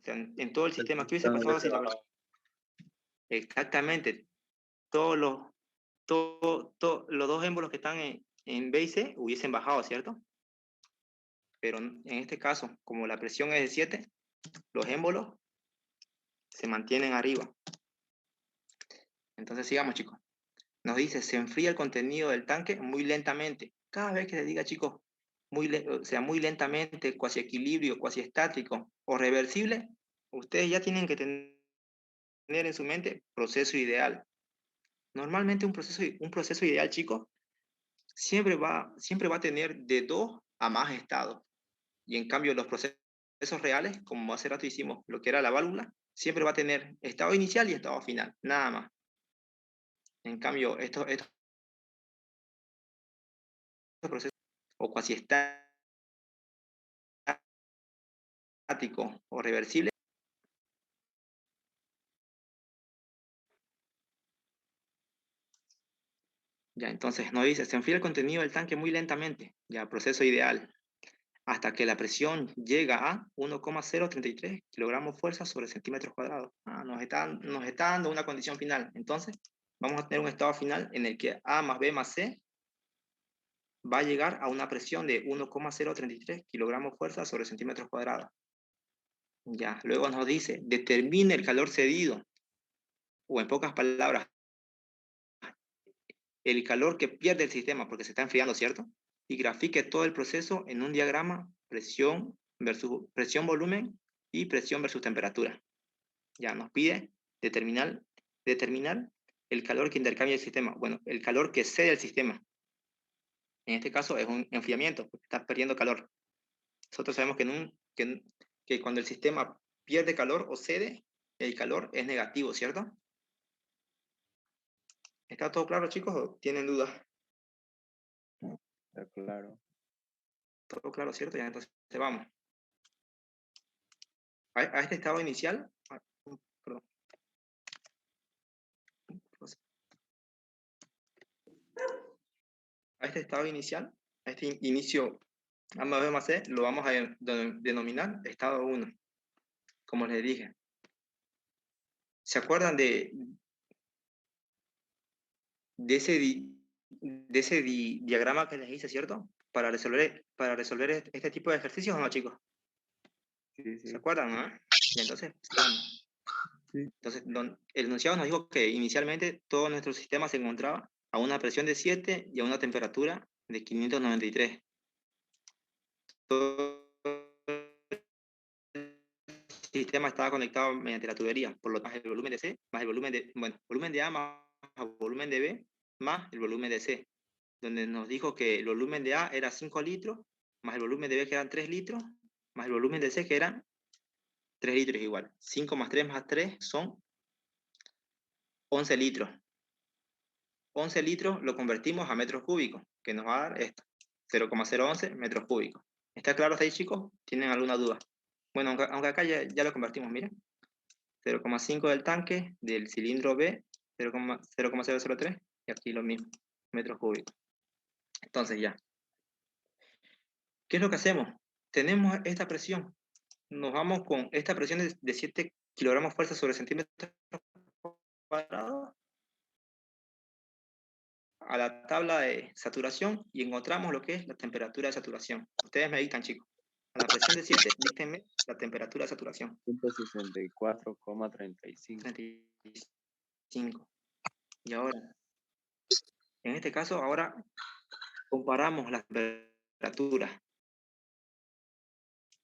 sea, en todo el sistema, ¿qué hubiese pasado si la presión? Exactamente, todos los dos émbolos que están en B y C hubiesen bajado, ¿cierto? Pero en este caso, como la presión es de 7, los émbolos se mantienen arriba. Entonces sigamos, chicos. Nos dice, se enfría el contenido del tanque muy lentamente. Cada vez que se diga, chicos, muy lentamente, cuasi equilibrio, cuasi estático o reversible, ustedes ya tienen que tener en su mente proceso ideal. Normalmente un proceso ideal, chicos, siempre va a tener de 2 a más estados. Y en cambio los procesos reales, como hace rato hicimos lo que era la válvula, siempre va a tener estado inicial y estado final, nada más. En cambio, estos procesos o cuasi estático o reversible, ya entonces nos dice, se enfría el contenido del tanque muy lentamente, ya proceso ideal, hasta que la presión llega a 1,033 kilogramos fuerza sobre centímetros cuadrados. Nos está dando una condición final. Entonces, vamos a tener un estado final en el que A más B más C va a llegar a una presión de 1,033 kilogramos fuerza sobre centímetros cuadrados. Ya, luego nos dice, determine el calor cedido, o en pocas palabras, el calor que pierde el sistema porque se está enfriando, ¿cierto? Y grafique todo el proceso en un diagrama presión volumen y presión versus temperatura. Ya nos pide determinar el calor que intercambia el sistema. Bueno, el calor que cede el sistema. En este caso es un enfriamiento, porque está perdiendo calor. Nosotros sabemos que cuando el sistema pierde calor o cede, el calor es negativo, ¿cierto? ¿Está todo claro, chicos, o tienen dudas? Está claro. Todo claro, ¿cierto? Ya entonces vamos. A este estado inicial, perdón. A este estado inicial, a este inicio A más B más C, lo vamos a denominar estado 1, como les dije. ¿Se acuerdan de ese diagrama que les hice, cierto? Para resolver este tipo de ejercicios, ¿o no, chicos? Sí, sí. ¿Se acuerdan, no? Y entonces, sigamos. Entonces, el enunciado nos dijo que inicialmente todo nuestro sistema se encontraba a una presión de 7 y a una temperatura de 593. Todo el sistema estaba conectado mediante la tubería, por lo tanto el volumen de C más el volumen de, bueno, volumen de A más el volumen de B más el volumen de C, donde nos dijo que el volumen de A era 5 litros, más el volumen de B que eran 3 litros, más el volumen de C que eran 3 litros igual. 5 más 3 son 11 litros. 11 litros lo convertimos a metros cúbicos, que nos va a dar esto, 0,011 metros cúbicos. ¿Está claro hasta ahí, chicos? ¿Tienen alguna duda? Bueno, aunque acá ya lo convertimos, miren. 0,5 del tanque, del cilindro B, 0,003, y aquí lo mismo, metros cúbicos. Entonces ya. ¿Qué es lo que hacemos? Tenemos esta presión. Nos vamos con esta presión de 7 kilogramos fuerza sobre centímetro cuadrado a la tabla de saturación y encontramos lo que es la temperatura de saturación. Ustedes me dictan, chicos. A la presión de 7, díctenme la temperatura de saturación. 164,35. 35. Y ahora, en este caso, ahora comparamos las temperaturas.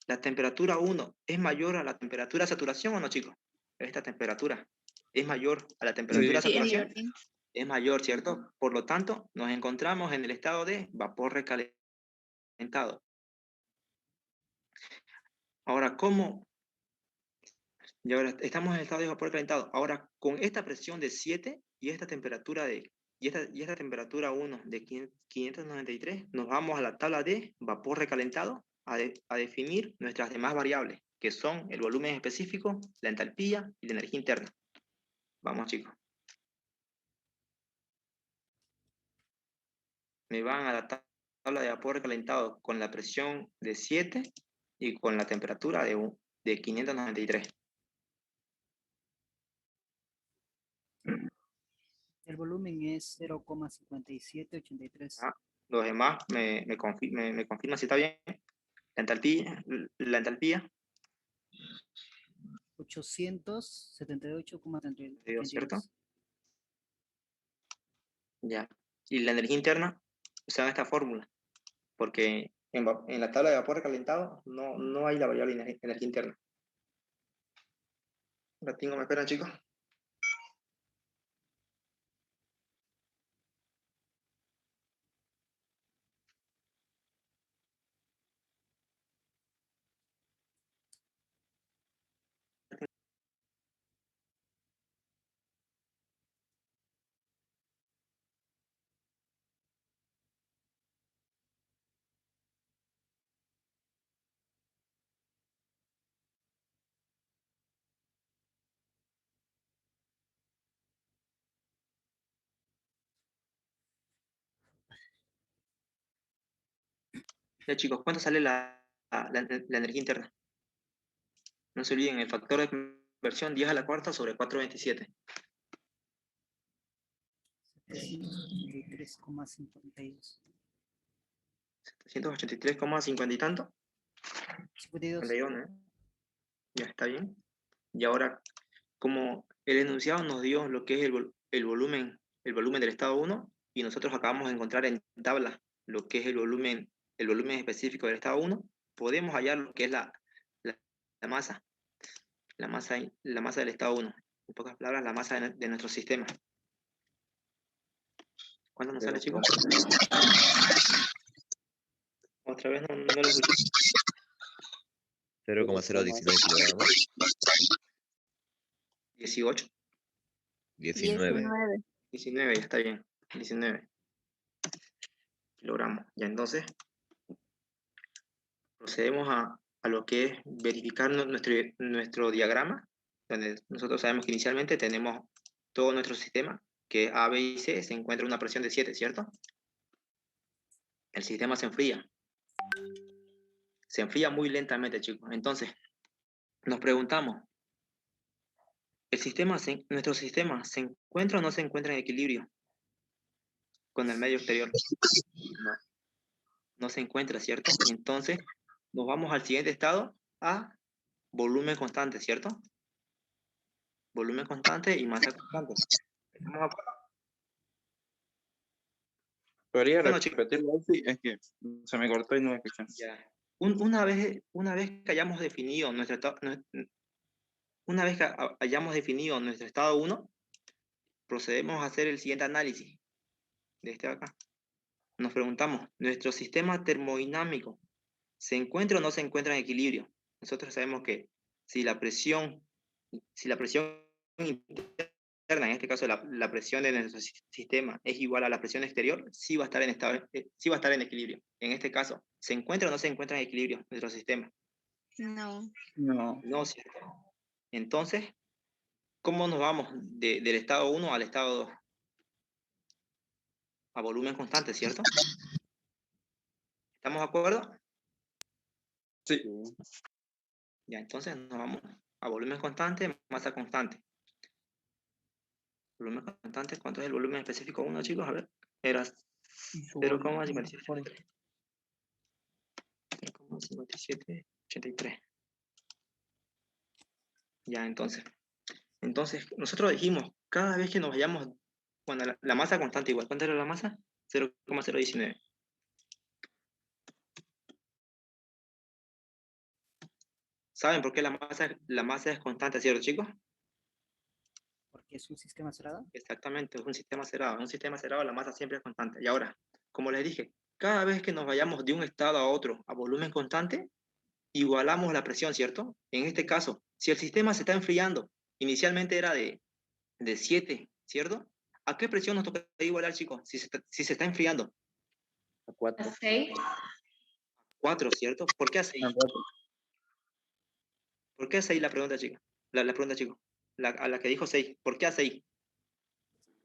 ¿La temperatura 1 es mayor a la temperatura de saturación o no, chicos? Esta temperatura es mayor a la temperatura de Sí. Sí, saturación. Martín. Es mayor, ¿cierto? Por lo tanto, nos encontramos en el estado de vapor recalentado. Ahora, ¿cómo? Y ahora estamos en el estado de vapor recalentado. Ahora, con esta presión de 7 y esta temperatura y esta temperatura 1 de 593, nos vamos a la tabla de vapor recalentado a definir nuestras demás variables, que son el volumen específico, la entalpía y la energía interna. Vamos, chicos. Me van a la tabla de vapor recalentado con la presión de 7 y con la temperatura de 593. El volumen es 0,5783. Ah, los demás me confirman si está bien. La entalpía, 878,32. ¿cierto? Ya. Y la energía interna, usan esta fórmula, porque en la tabla de vapor recalentado no hay la variable energía interna. La tengo, me esperan, chicos. Ya, chicos, ¿cuánto sale la energía interna? No se olviden, el factor de conversión 10 a la cuarta sobre 427. 783,52. 783,50 y tanto. 52. 51, ¿eh? Ya está bien. Y ahora, como el enunciado nos dio lo que es el volumen del estado 1, y nosotros acabamos de encontrar en tabla lo que es el volumen específico del estado 1, podemos hallar lo que es la masa, la masa del estado 1. En pocas palabras, la masa de nuestro sistema. ¿Cuánto nos sale, chicos? Otra vez no lo escuché. 0,019 kilogramos. 18. 19. 19, ya está bien. 19 kilogramos. Ya entonces procedemos a lo que es verificar nuestro diagrama, donde nosotros sabemos que inicialmente tenemos todo nuestro sistema, que A, B y C se encuentra a una presión de 7, ¿cierto? El sistema se enfría. Se enfría muy lentamente, chicos. Entonces, nos preguntamos, ¿nuestro sistema se encuentra o no se encuentra en equilibrio con el medio exterior? No se encuentra, ¿cierto? Entonces, nos vamos al siguiente estado, a volumen constante, ¿cierto? Volumen constante y masa constante. ¿Estamos de acuerdo? ¿Podría Bueno, chicos, repetirlo? Sí, es que se me cortó y no me escuché. ya. Una vez que hayamos definido nuestro estado, una vez que hayamos definido nuestro estado 1, procedemos a hacer el siguiente análisis de este de acá. Nos preguntamos, ¿nuestro sistema termodinámico se encuentra o no se encuentra en equilibrio? Nosotros sabemos que si la presión interna, en este caso la presión de nuestro sistema es igual a la presión exterior, sí va a estar sí va a estar en equilibrio. En este caso, ¿se encuentra o no se encuentra en equilibrio nuestro sistema? No. No. No, ¿cierto? Entonces, ¿cómo nos vamos del estado 1 al estado 2? A volumen constante, ¿cierto? ¿Estamos de acuerdo? Sí. Ya, entonces nos vamos a volumen constante, masa constante. Volumen constante, ¿cuánto es el volumen específico 1, chicos? A ver, era 0,57. 0,5783. Ya, entonces, nosotros dijimos, cada vez que nos vayamos, bueno, la masa constante igual, ¿cuánto era la masa? 0,019. ¿Saben por qué la masa es constante, cierto, chicos? Porque es un sistema cerrado. Exactamente, es un sistema cerrado. En un sistema cerrado la masa siempre es constante. Y ahora, como les dije, cada vez que nos vayamos de un estado a otro a volumen constante, igualamos la presión, ¿cierto? En este caso, si el sistema se está enfriando, inicialmente era de 7, ¿cierto? ¿A qué presión nos toca igualar, chicos? Si se está enfriando. A 4. 6. 4, ¿cierto? ¿Por qué a 6? ¿Por qué a 6 la pregunta, chica? La pregunta, chicos. A la que dijo 6. ¿Por qué a 6?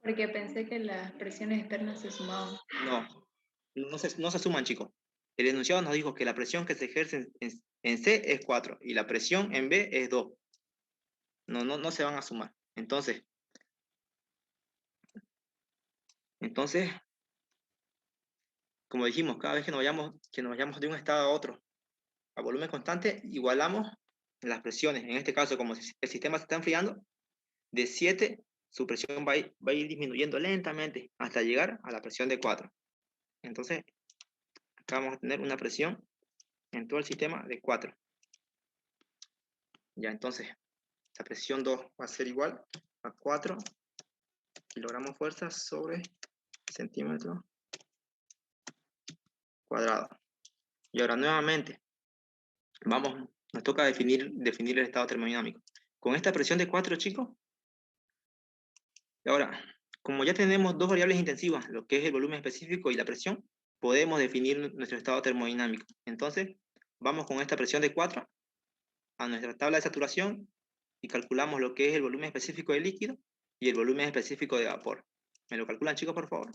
Porque pensé que las presiones externas se sumaban. No se suman, chicos. El enunciado nos dijo que la presión que se ejerce en C es 4 y la presión en B es 2. No se van a sumar. Entonces, como dijimos, cada vez que nos vayamos de un estado a otro a volumen constante, igualamos las presiones. En este caso, como el sistema se está enfriando, de 7, su presión va a ir disminuyendo lentamente hasta llegar a la presión de 4. Entonces, acá vamos a tener una presión en todo el sistema de 4. Ya, entonces, la presión 2 va a ser igual a 4 kilogramos fuerza sobre centímetro cuadrado. Y ahora nuevamente, nos toca definir el estado termodinámico. Con esta presión de 4, chicos, y ahora, como ya tenemos dos variables intensivas, lo que es el volumen específico y la presión, podemos definir nuestro estado termodinámico. Entonces, vamos con esta presión de 4 a nuestra tabla de saturación y calculamos lo que es el volumen específico de líquido y el volumen específico de vapor. ¿Me lo calculan, chicos, por favor?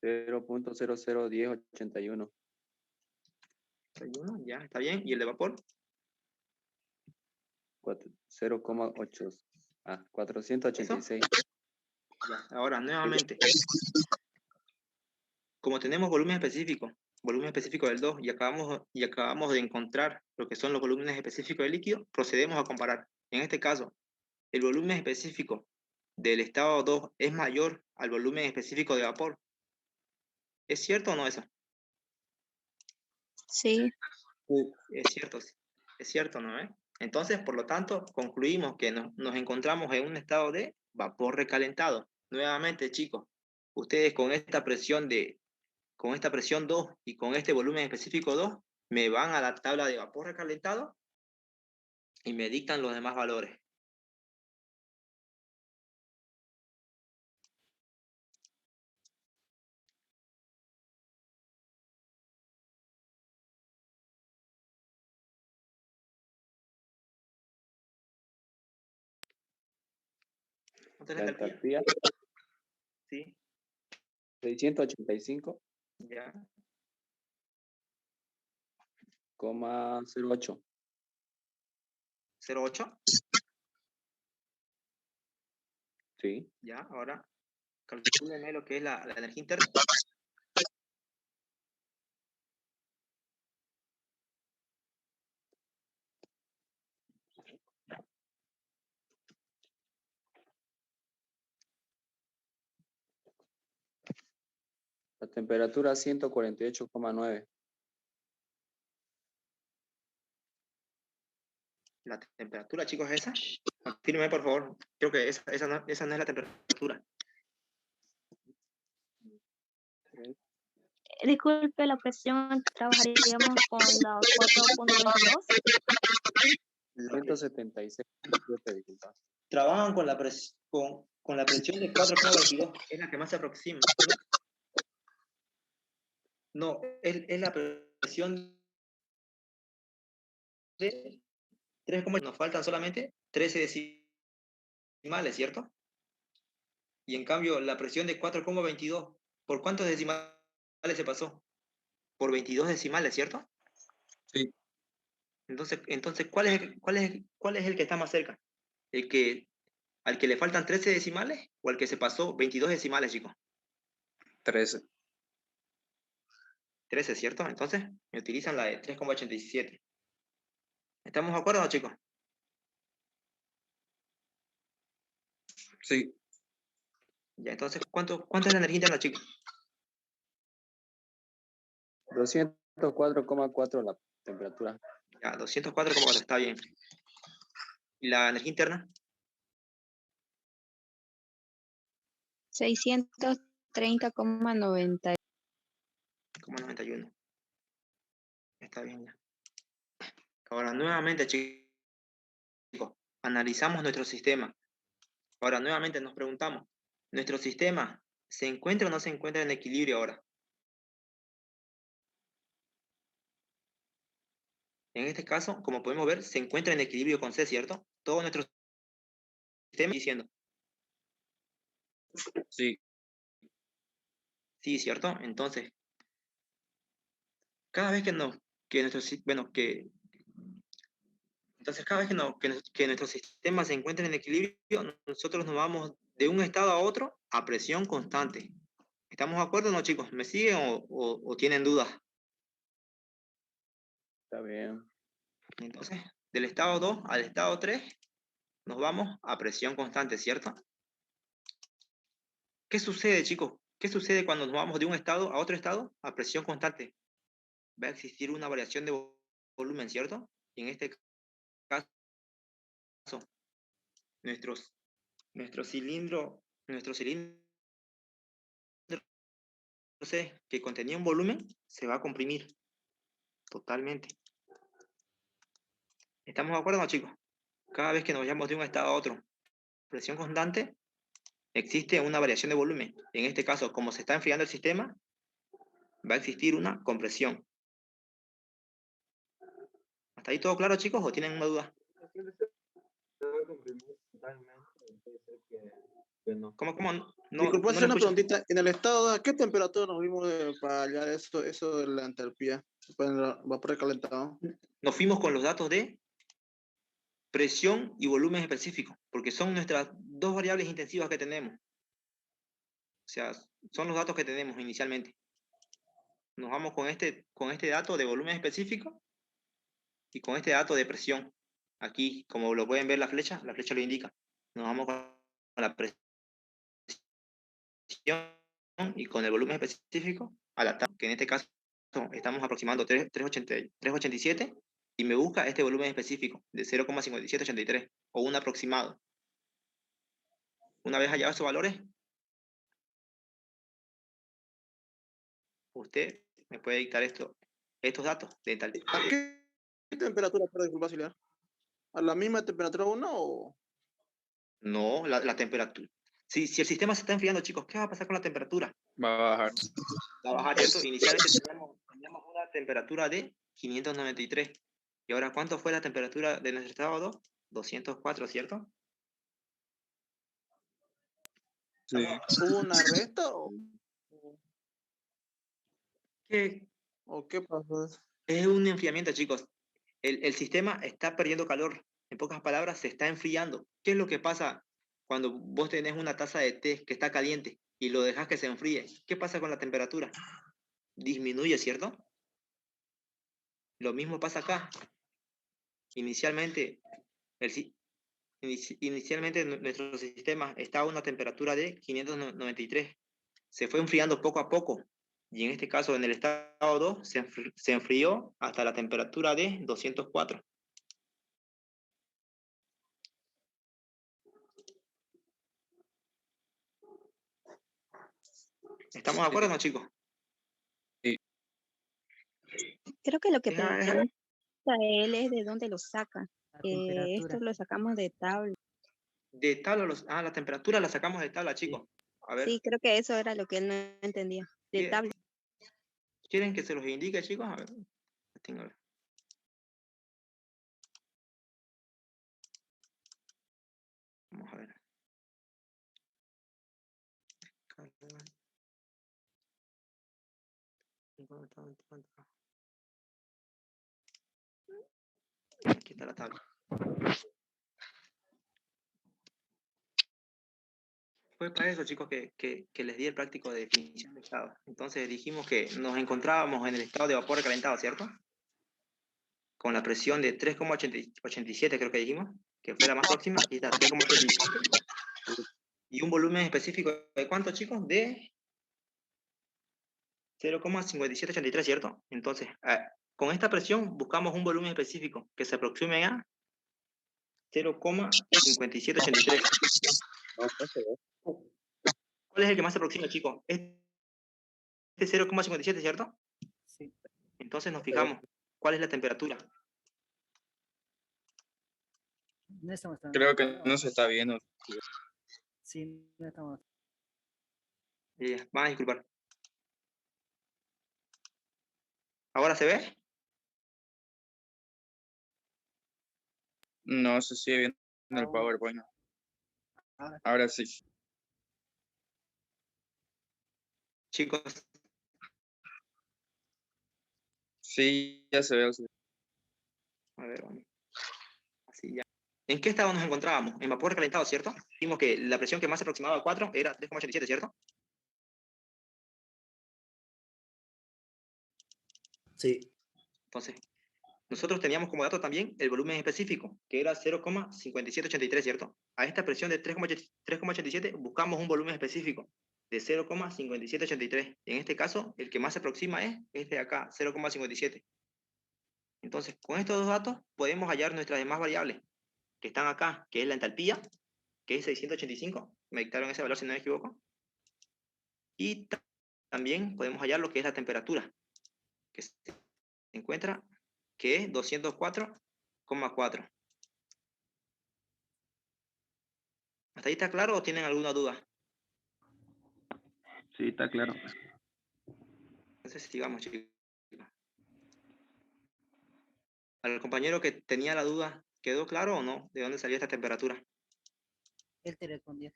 0.001081. Ya, está bien. ¿Y el de vapor? 486. Ya. Ahora, nuevamente, como tenemos volumen específico del 2 y acabamos de encontrar lo que son los volúmenes específicos del líquido, procedemos a comparar. En este caso, el volumen específico del estado 2 es mayor al volumen específico de vapor. ¿Es cierto o no eso? Sí. Es cierto, ¿no? Entonces, por lo tanto, concluimos que nos encontramos en un estado de vapor recalentado. Nuevamente, chicos, ustedes con esta presión 2 y con este volumen específico 2, me van a la tabla de vapor recalentado y me dictan los demás valores. ¿Cuánto es La la enthalpía? entalpía, Sí, 685,08. ya. 0,8. Sí. Ya, ahora calcúlenme lo que es la energía interna. La temperatura 148,9. La temperatura, chicos, ¿es esa? Confírmeme, por favor. Creo que esa no es la temperatura. Disculpe, la presión trabajaríamos con la 4.22. 176. Disculpa. Trabajan con la presión de 4,22. Es la que más se aproxima. No, es la presión de 3, nos faltan solamente 13 decimales, ¿cierto? Y en cambio, la presión de 4,22, ¿por cuántos decimales se pasó? Por 22 decimales, ¿cierto? Sí. Entonces ¿cuál es el que está más cerca? ¿Al que le faltan 13 decimales o al que se pasó 22 decimales, chicos? 13. 13, ¿cierto? Entonces, me utilizan la de 3,87. ¿Estamos de acuerdo, no, chicos? Sí. Ya, entonces, ¿cuánto es la energía interna, chicos? 204,4 la temperatura. Ya, 204,4, está bien. ¿Y la energía interna? 630,90. 91. Está bien ya. Ahora, nuevamente, chicos, analizamos nuestro sistema. Ahora, nuevamente nos preguntamos, ¿nuestro sistema se encuentra o no se encuentra en equilibrio ahora? En este caso, como podemos ver, se encuentra en equilibrio con C, ¿cierto? Todo nuestro sistema diciendo. Sí. Sí, ¿cierto? Entonces, cada vez entonces cada vez que nuestro sistema se encuentra en equilibrio, nosotros nos vamos de un estado a otro a presión constante. ¿Estamos de acuerdo o no, chicos? ¿Me siguen o tienen dudas? Está bien. Entonces, del estado 2 al estado 3, nos vamos a presión constante, ¿cierto? ¿Qué sucede, chicos? ¿Qué sucede cuando nos vamos de un estado a otro estado a presión constante? Va a existir una variación de volumen, ¿cierto? Y en este caso, nuestro cilindro, que contenía un volumen, se va a comprimir totalmente. ¿Estamos de acuerdo, no, chicos? Cada vez que nos vayamos de un estado a otro, presión constante, existe una variación de volumen. En este caso, como se está enfriando el sistema, va a existir una compresión. ¿Hasta ahí todo claro, chicos, o tienen una duda? ¿Cómo? Disculpa, hacer lo una escucho. preguntita. En el estado, ¿a qué temperatura nos vimos para hallar eso de la entalpía? Va precalentado. Nos fuimos con los datos de presión y volumen específico, porque son nuestras dos variables intensivas que tenemos. O sea, son los datos que tenemos inicialmente. Nos vamos con este dato de volumen específico y con este dato de presión. Aquí, como lo pueden ver la flecha lo indica. Nos vamos con la presión y con el volumen específico a la tabla, que en este caso estamos aproximando 387 y me busca este volumen específico de 0,5783 o un aproximado. Una vez hallados esos valores, usted me puede dictar estos datos de tal. ¿A qué temperatura, perdón, disculpa, auxiliar? ¿A la misma temperatura 1 o...? No, la temperatura. Si el sistema se está enfriando, chicos, ¿qué va a pasar con la temperatura? Va a bajar. Va a bajar, ¿cierto? Inicialmente teníamos una temperatura de 593. ¿Y ahora cuánto fue la temperatura de nuestro estado 2? 204, ¿cierto? Sí. ¿Hubo una resta ¿Qué? o qué pasó? Es un enfriamiento, chicos. El sistema está perdiendo calor. En pocas palabras, se está enfriando. ¿Qué es lo que pasa cuando vos tenés una taza de té que está caliente y lo dejas que se enfríe? ¿Qué pasa con la temperatura? Disminuye, ¿cierto? Lo mismo pasa acá. Inicialmente, nuestro sistema estaba a una temperatura de 593. Se fue enfriando poco a poco Y en este caso, en el estado 2, se enfrió hasta la temperatura de 204. ¿Estamos de acuerdo o no, chicos? Creo que lo que Deja- deja- pregunta él es de dónde lo saca. La temperatura. Esto lo sacamos de tabla. De tabla, la temperatura la sacamos de tabla, chicos. A ver, Sí, creo que eso era lo que él no entendía. De ¿Qué? tabla. ¿quieren que se los indique, chicos? A ver. A ver. Vamos a ver. Aquí está la tabla. Fue para eso, chicos, que les di el práctico de definición de estado. Entonces dijimos que nos encontrábamos en el estado de vapor recalentado, ¿cierto? Con la presión de 3,87, creo que dijimos, que fue la más próxima. Aquí está, 3,87. Y un volumen específico de ¿cuánto, chicos? De 0,5783, ¿cierto? Entonces, con esta presión buscamos un volumen específico que se aproxime a 0,5783. ¿Cuál es el que más se aproxima, chicos? Este 0,57, ¿cierto? Sí. Entonces nos fijamos, ¿cuál es la temperatura? No estamos tan- Creo que no se está viendo. Sí, no estamos. Van a disculpar. ¿Ahora se ve? No se sigue viendo el Aún. PowerPoint. Ahora. Ahora sí. Chicos, Sí, ya se ve. Sí. a ver, vamos. Así ya. ¿En qué estado nos encontrábamos? En vapor recalentado, ¿cierto? Dijimos que la presión que más se aproximaba a 4 era 3,87, ¿cierto? Sí. Entonces, nosotros teníamos como dato también el volumen específico, que era 0,5783, ¿cierto? A esta presión de 3,87 buscamos un volumen específico de 0,5783. En este caso, el que más se aproxima es este de acá, 0,57. Entonces, con estos dos datos podemos hallar nuestras demás variables que están acá, que es la entalpía, que es 685. Me dictaron ese valor si no me equivoco. Y también podemos hallar lo que es la temperatura, que se encuentra, que es 204,4. ¿Hasta ahí está claro o tienen alguna duda? Sí, está claro. Entonces sigamos, chicos. Al compañero que tenía la duda, ¿quedó claro o no? ¿De dónde salía esta temperatura? Él te respondió.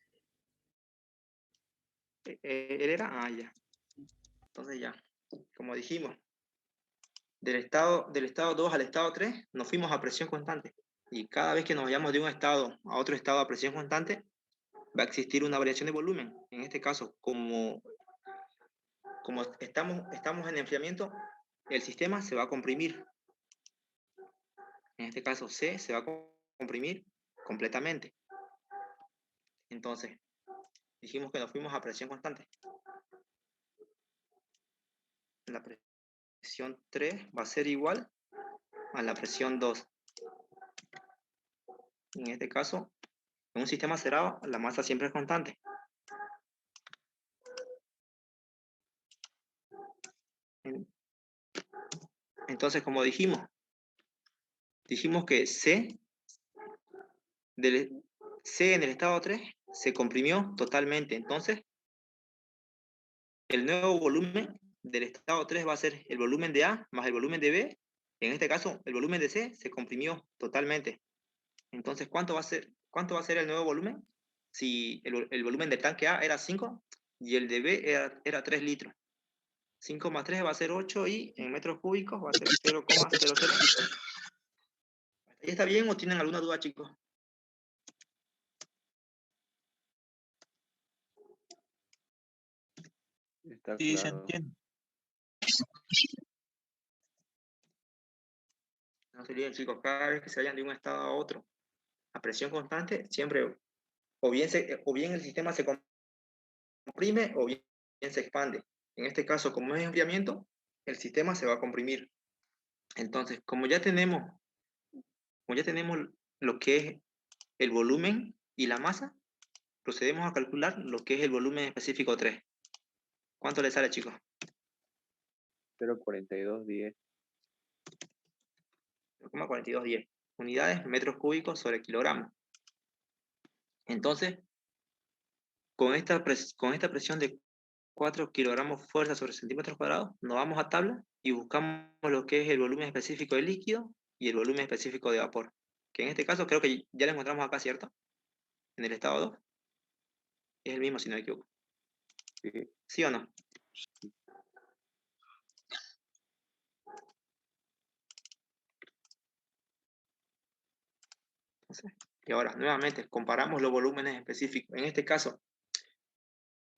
¿Él era? Ah, ya. Entonces ya, como dijimos, del estado 2 al estado 3 nos fuimos a presión constante. Y cada vez que nos vayamos de un estado a otro estado a presión constante, va a existir una variación de volumen. En este caso, como estamos en enfriamiento, el sistema se va a comprimir. En este caso, C se va a comprimir completamente. Entonces, dijimos que nos fuimos a presión constante. La presión 3 va a ser igual a la presión 2. En este caso, en un sistema cerrado, la masa siempre es constante. Entonces, como dijimos que C en el estado 3 se comprimió totalmente. Entonces, el nuevo volumen del estado 3 va a ser el volumen de A más el volumen de B. En este caso, el volumen de C se comprimió totalmente. Entonces, ¿cuánto va a ser el nuevo volumen? Si el volumen del tanque A era 5 y el de B era 3 litros. 5 más 3 va a ser 8 y en metros cúbicos va a ser 0,00. ¿Ahí está bien o tienen alguna duda, chicos? Está Sí, se claro. entiende. No se olviden, chicos, cada vez que se vayan de un estado a otro a presión constante, siempre o bien el sistema se comprime o bien se expande. En este caso, como es enfriamiento, el sistema se va a comprimir. Entonces, como ya tenemos lo que es el volumen y la masa, procedemos a calcular lo que es el volumen específico 3. ¿Cuánto le sale, chicos? 0,4210. 0,4210 unidades metros cúbicos sobre kilogramos. Entonces, con esta presión de 4 kilogramos fuerza sobre centímetros cuadrados, nos vamos a tabla y buscamos lo que es el volumen específico de líquido y el volumen específico de vapor. Que en este caso creo que ya lo encontramos acá, ¿cierto? En el estado 2. Es el mismo, si no me equivoco. Sí. ¿Sí o no? Entonces, y ahora, nuevamente, comparamos los volúmenes específicos. En este caso,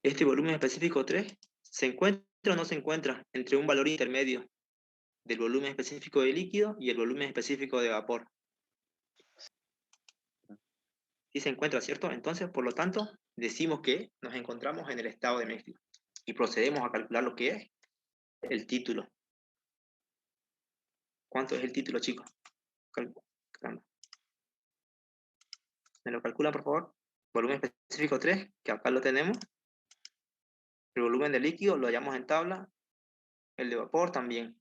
este volumen específico 3, ¿se encuentra o no se encuentra entre un valor intermedio del volumen específico de líquido y el volumen específico de vapor? Sí se encuentra, ¿cierto? Entonces, por lo tanto, decimos que nos encontramos en el estado de mezcla. Y procedemos a calcular lo que es el título. ¿Cuánto es el título, chicos? Caramba. ¿Me lo calculan, por favor? Volumen específico 3, que acá lo tenemos. El volumen de líquido lo hallamos en tabla. El de vapor también.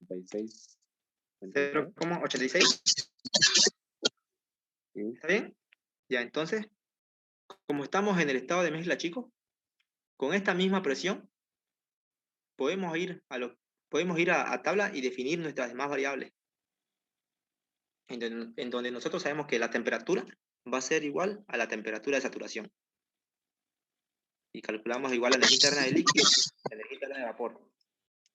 ¿86? 0,86. Sí. ¿Está bien? Ya, entonces, como estamos en el estado de mezcla, chicos, con esta misma presión podemos ir a tabla y definir nuestras demás variables. En donde nosotros sabemos que la temperatura va a ser igual a la temperatura de saturación. Y calculamos igual la energía interna del líquido y la energía interna de vapor.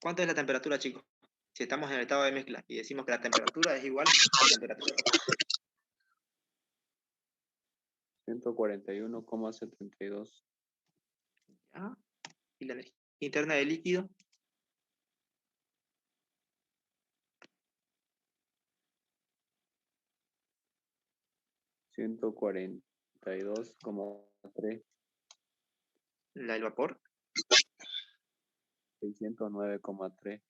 ¿Cuánto es la temperatura, chicos? Si estamos en el estado de mezcla y decimos que la temperatura es igual a la temperatura de saturación. 141,72. ¿Ya? Y la energía interna del líquido. 142,3. La del vapor. 609,3.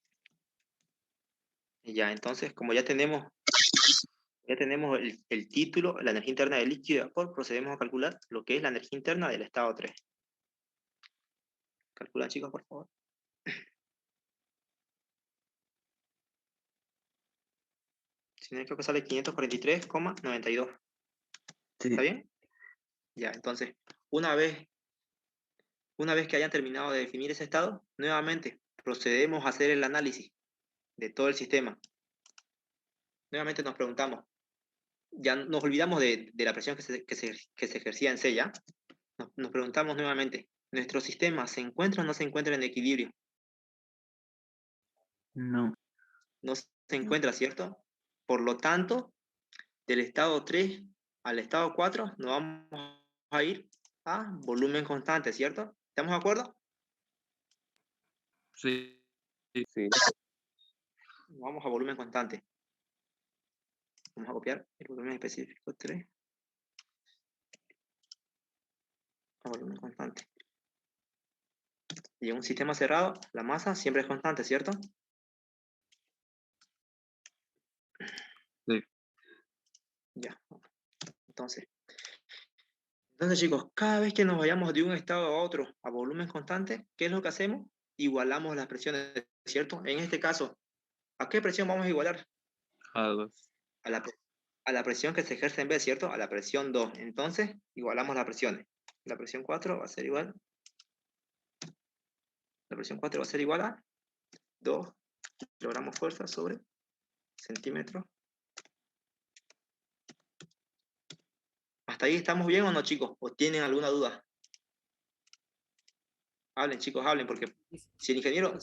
Y ya, entonces, como ya tenemos el título, la energía interna del líquido y vapor, procedemos a calcular lo que es la energía interna del estado 3. Calculan, chicos, por favor. Si no, creo que sale 543,92. Sí. ¿Está bien? Ya, entonces, una vez que hayan terminado de definir ese estado, nuevamente procedemos a hacer el análisis de todo el sistema. Nuevamente nos preguntamos, ya nos olvidamos de la presión que se ejercía en C, ¿ya? Nos preguntamos nuevamente, ¿nuestro sistema se encuentra o no se encuentra en equilibrio? No. No se encuentra, ¿cierto? Por lo tanto, del estado 3 al estado 4 nos vamos a ir a volumen constante, ¿cierto? ¿Estamos de acuerdo? Sí. Sí. Nos vamos a volumen constante. Vamos a copiar el volumen específico 3 a volumen constante. Y en un sistema cerrado, la masa siempre es constante, ¿cierto? Sí. Ya. Entonces, chicos, cada vez que nos vayamos de un estado a otro a volumen constante, ¿qué es lo que hacemos? Igualamos las presiones, ¿cierto? En este caso, ¿a qué presión vamos a igualar? A 2. A la presión que se ejerce en B, ¿cierto? A la presión 2. Entonces, igualamos las presiones. La presión 4 va a ser igual. La presión 4 va a ser igual a 2 kilogramos fuerza sobre centímetro. ¿Hasta ahí estamos bien o no, chicos? ¿O tienen alguna duda? Hablen, chicos, hablen, porque si el ingeniero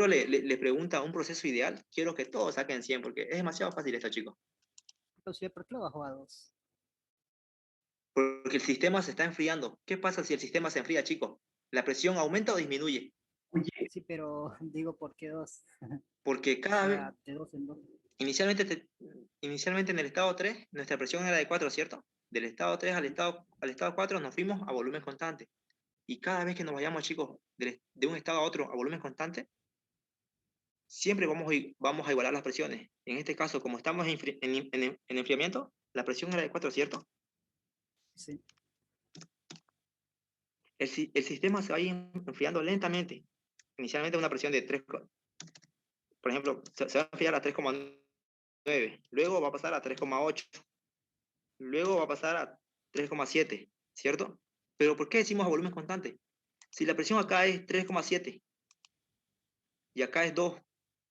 le pregunta un proceso ideal, quiero que todos saquen 100, porque es demasiado fácil esto, chicos. Entonces, ¿por qué lo bajó a 2? Porque el sistema se está enfriando. ¿Qué pasa si el sistema se enfría, chicos? ¿La presión aumenta o disminuye? Sí, pero digo, ¿por qué 2? Porque O cada vez, sea, de 2 en 2. inicialmente en el estado 3, nuestra presión era de 4, ¿cierto? Del estado 3 al estado 4 nos fuimos a volumen constante. Y cada vez que nos vayamos, chicos, de un estado a otro a volumen constante, siempre vamos a igualar las presiones. En este caso, como estamos en enfriamiento, la presión era de 4, ¿cierto? Sí. El sistema se va a ir enfriando lentamente. Inicialmente una presión de 3, por ejemplo, se va a enfriar a 3,9, luego va a pasar a 3,8, luego va a pasar a 3,7, ¿cierto? Pero ¿por qué decimos a volumen constante? Si la presión acá es 3,7 y acá es 2,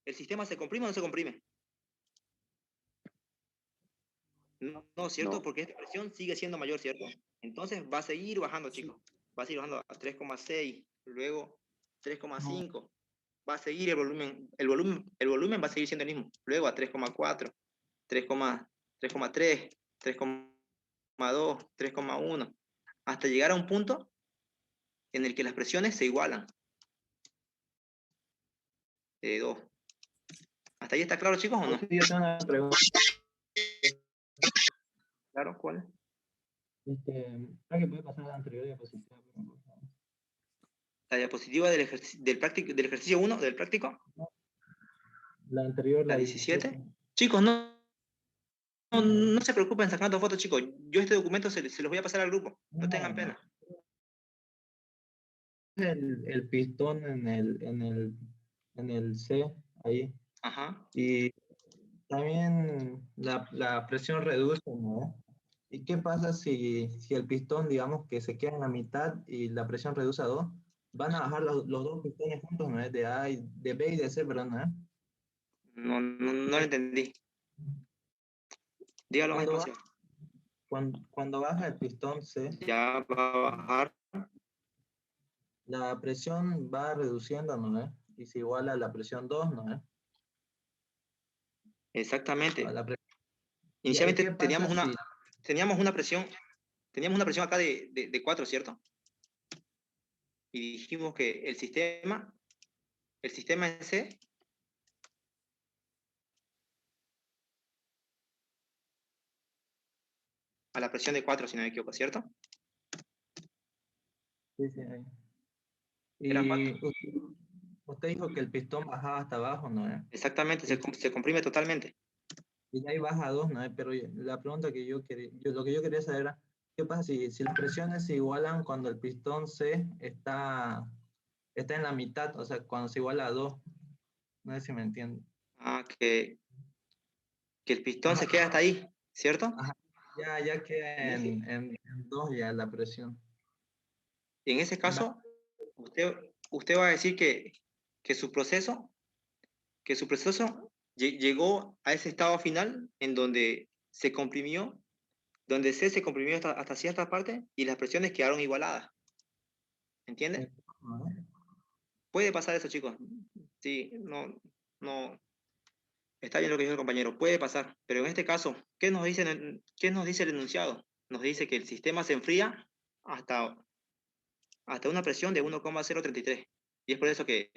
¿el sistema se comprime o no se comprime? No, ¿cierto? No. Porque esta presión sigue siendo mayor, ¿cierto? Entonces va a seguir bajando, Sí. chicos. Va a seguir bajando a 3,6, luego 3,5. Va a seguir el volumen va a seguir siendo el mismo. Luego a 3,4, 3,3, 3,2, 3,1, hasta llegar a un punto en el que las presiones se igualan. 2. ¿Hasta ahí está claro, chicos, o no? Sí, yo tengo una pregunta. Claro, ¿cuál? ¿Creo que puede pasar a la anterior diapositiva? Por favor? La diapositiva del ejercicio 1, del práctico, La anterior, la la 17. Chicos, no se preocupen sacando fotos, chicos. Yo este documento se los voy a pasar al grupo. No tengan pena. El pistón en el C, ahí. Ajá. Y también la presión reduce, ¿no? ¿Y qué pasa si el pistón, digamos, que se queda en la mitad y la presión reduce a 2? Van a bajar los dos pistones juntos, ¿no? De B y de C, perdón, ¿no? No lo entendí. Dígalo más despacio. Cuando baja el pistón C, Ya va a bajar. la presión va reduciendo, ¿no? Y se iguala a la presión 2, ¿no? Exactamente. ¿Y Inicialmente qué pasa teníamos una presión acá de 4, ¿cierto? Y dijimos que el sistema en C a la presión de 4, si no me equivoco, ¿cierto? Sí, sí, ahí. Era 4. Y usted dijo que el pistón bajaba hasta abajo, ¿no? Exactamente, se comprime totalmente. Y de ahí baja a 2, ¿no? Pero la pregunta que lo que yo quería saber era, ¿qué pasa si las presiones se igualan cuando el pistón C está en la mitad? O sea, cuando se iguala a 2. No sé si me entiende. Que el pistón se queda hasta ahí, ¿cierto? Ajá. Ya queda en 2 ya la presión. En ese caso, usted va a decir que su proceso llegó a ese estado final en donde se comprimió, donde C se comprimió hasta cierta parte y las presiones quedaron igualadas. ¿Entiendes? Puede pasar eso, chicos. Sí, no. Está bien lo que dijo el compañero, puede pasar. Pero en este caso, ¿qué nos dice el enunciado? Nos dice que el sistema se enfría hasta una presión de 1,033. Y es por eso que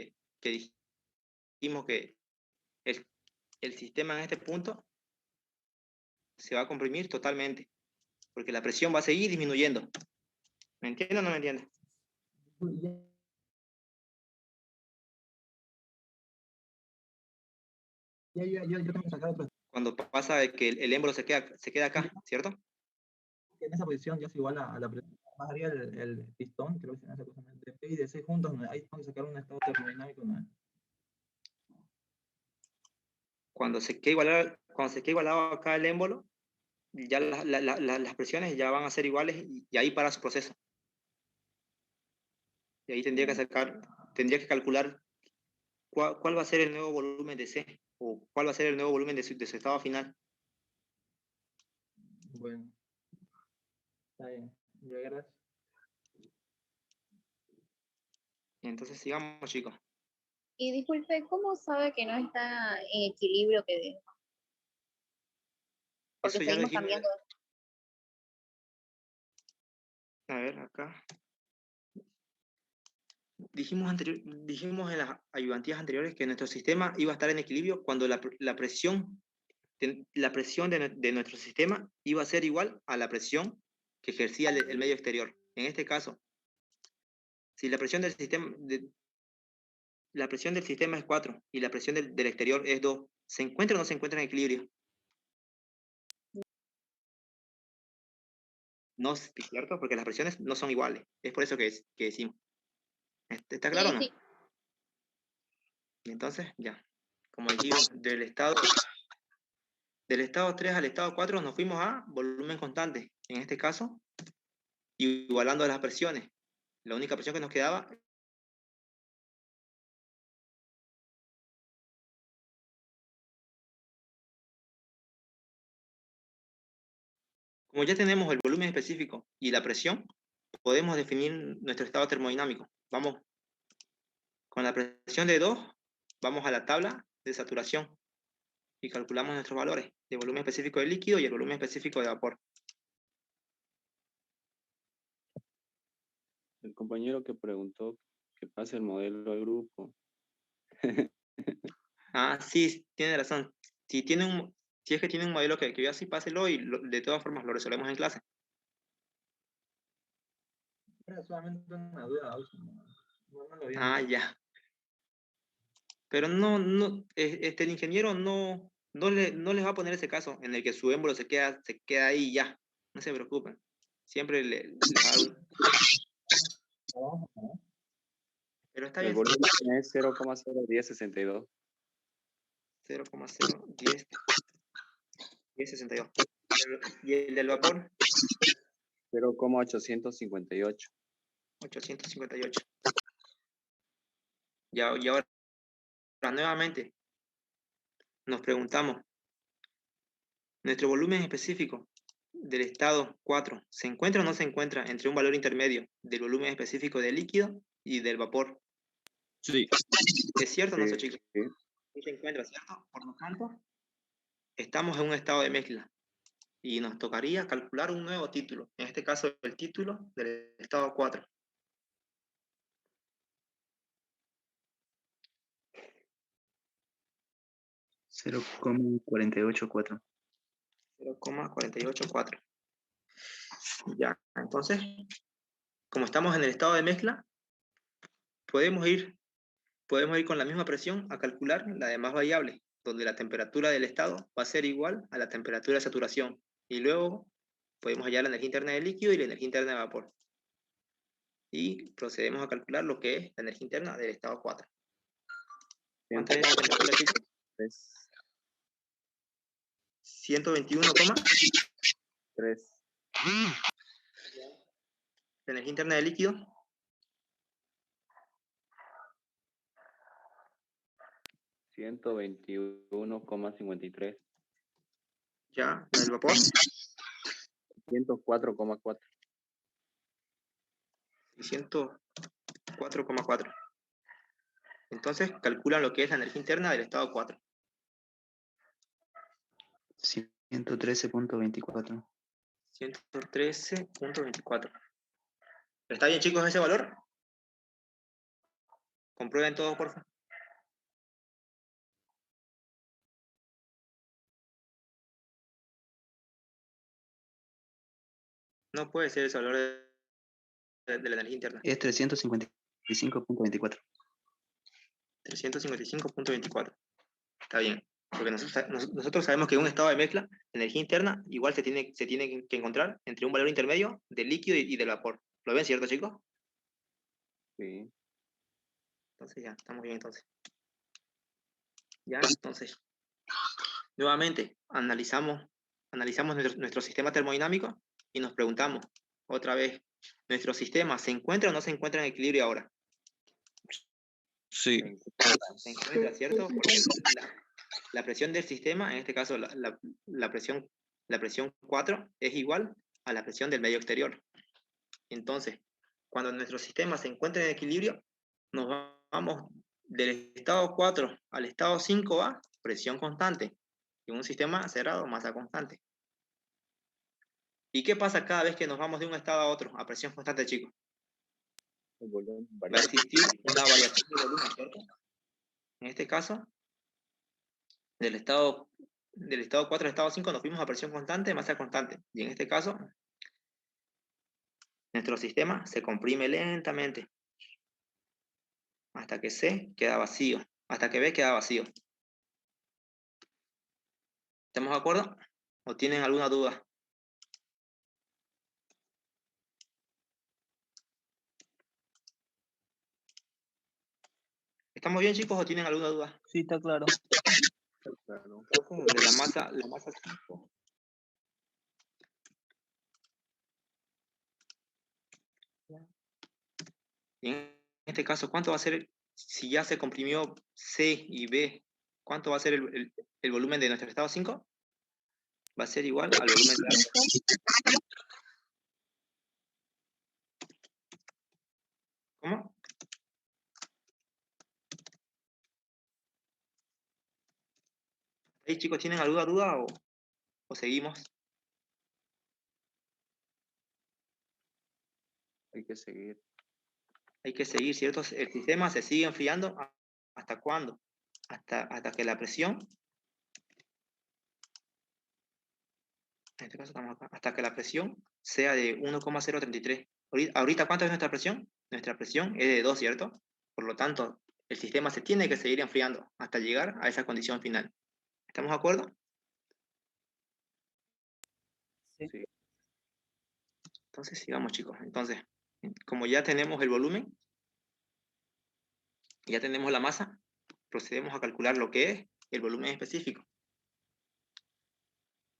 dijimos que el sistema en este punto se va a comprimir totalmente, porque la presión va a seguir disminuyendo. ¿Me entiende o no me entiende? Yo tengo que sacar otra. Cuando pasa de que el émbolo se queda acá, ¿cierto? En esa posición ya se iguala a la presión. Bajaría el pistón, creo que se llama esa cosa, de P y de C juntos, ¿no? Ahí tengo que sacar un estado termodinámico, ¿no? Cuando se queda igualado acá el émbolo, ya las presiones ya van a ser iguales y ahí para su proceso. Y ahí tendría que calcular cuál va a ser el nuevo volumen de C o cuál va a ser el nuevo volumen de su estado final. Bueno, está bien. Ya, gracias. Entonces sigamos, chicos. Y disculpe, ¿cómo sabe que no está en equilibrio? Porque Eso ya lo seguimos dijimos. cambiando. A ver, acá. dijimos en las ayudantías anteriores que nuestro sistema iba a estar en equilibrio cuando la presión de nuestro sistema iba a ser igual a la presión que ejercía el medio exterior. En este caso, si la presión del sistema, la presión del sistema es 4 y la presión del exterior es 2, ¿se encuentra o no se encuentra en equilibrio? No, ¿es cierto? Porque las presiones no son iguales. Es por eso que decimos. ¿Está claro o no? Sí. Y entonces, ya. Como dijimos, del estado 3 al estado 4 nos fuimos a volumen constante. En este caso, igualando las presiones. La única presión que nos quedaba como ya tenemos el volumen específico y la presión, podemos definir nuestro estado termodinámico. Vamos con la presión de 2, vamos a la tabla de saturación y calculamos nuestros valores de volumen específico de líquido y el volumen específico de vapor. El compañero que preguntó que pase el modelo al grupo. Ah, sí, tiene razón. Si es que tiene un modelo que yo así, páselo y de todas formas lo resolvemos en clase. Era solamente una duda. No lo vi. Ah, ya. Pero el ingeniero no les va a poner ese caso en el que su émbolo se queda ahí y ya. No se preocupen. Siempre les va a... Pero está El bien. volumen es 0,01062. 0,01062. ¿Y el del vapor? 0,858. 858. Y ahora nuevamente nos preguntamos, ¿nuestro volumen específico del estado 4 se encuentra o no se encuentra entre un valor intermedio del volumen específico del líquido y del vapor? Sí. ¿Es cierto o no, Sí, chicos? sí. Sí se encuentra, ¿cierto? Por lo tanto, estamos en un estado de mezcla y nos tocaría calcular un nuevo título, en este caso el título del estado 4. $0,484. 0,484. Ya, entonces, como estamos en el estado de mezcla, podemos ir con la misma presión a calcular la demás variable, donde la temperatura del estado va a ser igual a la temperatura de saturación. Y luego podemos hallar la energía interna del líquido y la energía interna de vapor. Y procedemos a calcular lo que es la energía interna del estado 4. ¿Cuánto es la temperatura, chicos? 121,3. La energía interna del líquido. 121,53. Ya, el vapor. 104,4. 104,4. Entonces, calculan lo que es la energía interna del estado 4. 113.24. 113.24. ¿Está bien, chicos, ese valor? Comprueben todo, por favor. No puede ser ese valor de la energía interna. Es 355.24. 355.24. Está bien. Porque nosotros sabemos que en un estado de mezcla, la energía interna igual se tiene que encontrar entre un valor intermedio del líquido y del vapor. ¿Lo ven, cierto, chicos? Sí. Entonces ya, estamos bien entonces. Ya, entonces. Nuevamente, analizamos nuestro sistema termodinámico y nos preguntamos otra vez, ¿nuestro sistema se encuentra o no se encuentra en equilibrio ahora? Sí. Se encuentra, ¿cierto? Porque la presión del sistema, en este caso la presión 4, es igual a la presión del medio exterior. Entonces, cuando nuestro sistema se encuentra en equilibrio, nos vamos del estado 4 al estado 5 a presión constante. En un sistema cerrado, masa constante. ¿Y qué pasa cada vez que nos vamos de un estado a otro a presión constante, chicos? El volumen Va a varía. existir una variación de volumen, ¿cierto? En este caso, del estado 4 al estado 5 nos fuimos a presión constante, masa constante. Y en este caso, nuestro sistema se comprime lentamente hasta que C queda vacío, hasta que B queda vacío. ¿Estamos de acuerdo? ¿O tienen alguna duda? ¿Estamos bien, chicos, o tienen alguna duda? Sí, está claro. Claro. Entonces, de la masa 5. Y en este caso, ¿cuánto va a ser, si ya se comprimió C y B, cuánto va a ser el volumen de nuestro estado 5? Va a ser igual al volumen de A. ¿Cómo? ¿Ahí, chicos, tienen alguna duda o seguimos? Hay que seguir. Hay que seguir, ¿cierto? El sistema se sigue enfriando. ¿Hasta cuándo? Hasta que la presión, en este caso estamos acá, hasta que la presión sea de 1,033. Ahorita, ¿cuánto es nuestra presión? Nuestra presión es de 2, ¿cierto? Por lo tanto, el sistema se tiene que seguir enfriando hasta llegar a esa condición final. ¿Estamos de acuerdo? Sí. Sí. Entonces, sigamos, chicos. Entonces, como ya tenemos el volumen, ya tenemos la masa, procedemos a calcular lo que es el volumen específico.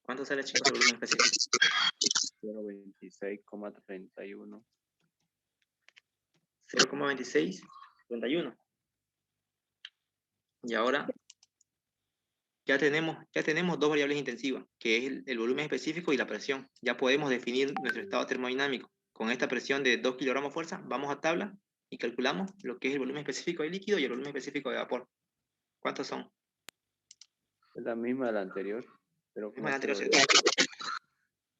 ¿Cuánto sale, chicos, el volumen específico? 0,26,31. 0,2631. Y ahora ya tenemos dos variables intensivas, que es el volumen específico y la presión. Ya podemos definir nuestro estado termodinámico. Con esta presión de 2 kilogramos fuerza, vamos a tabla y calculamos lo que es el volumen específico de líquido y el volumen específico de vapor. ¿Cuántos son? Es la misma de la anterior. Misma de la anterior.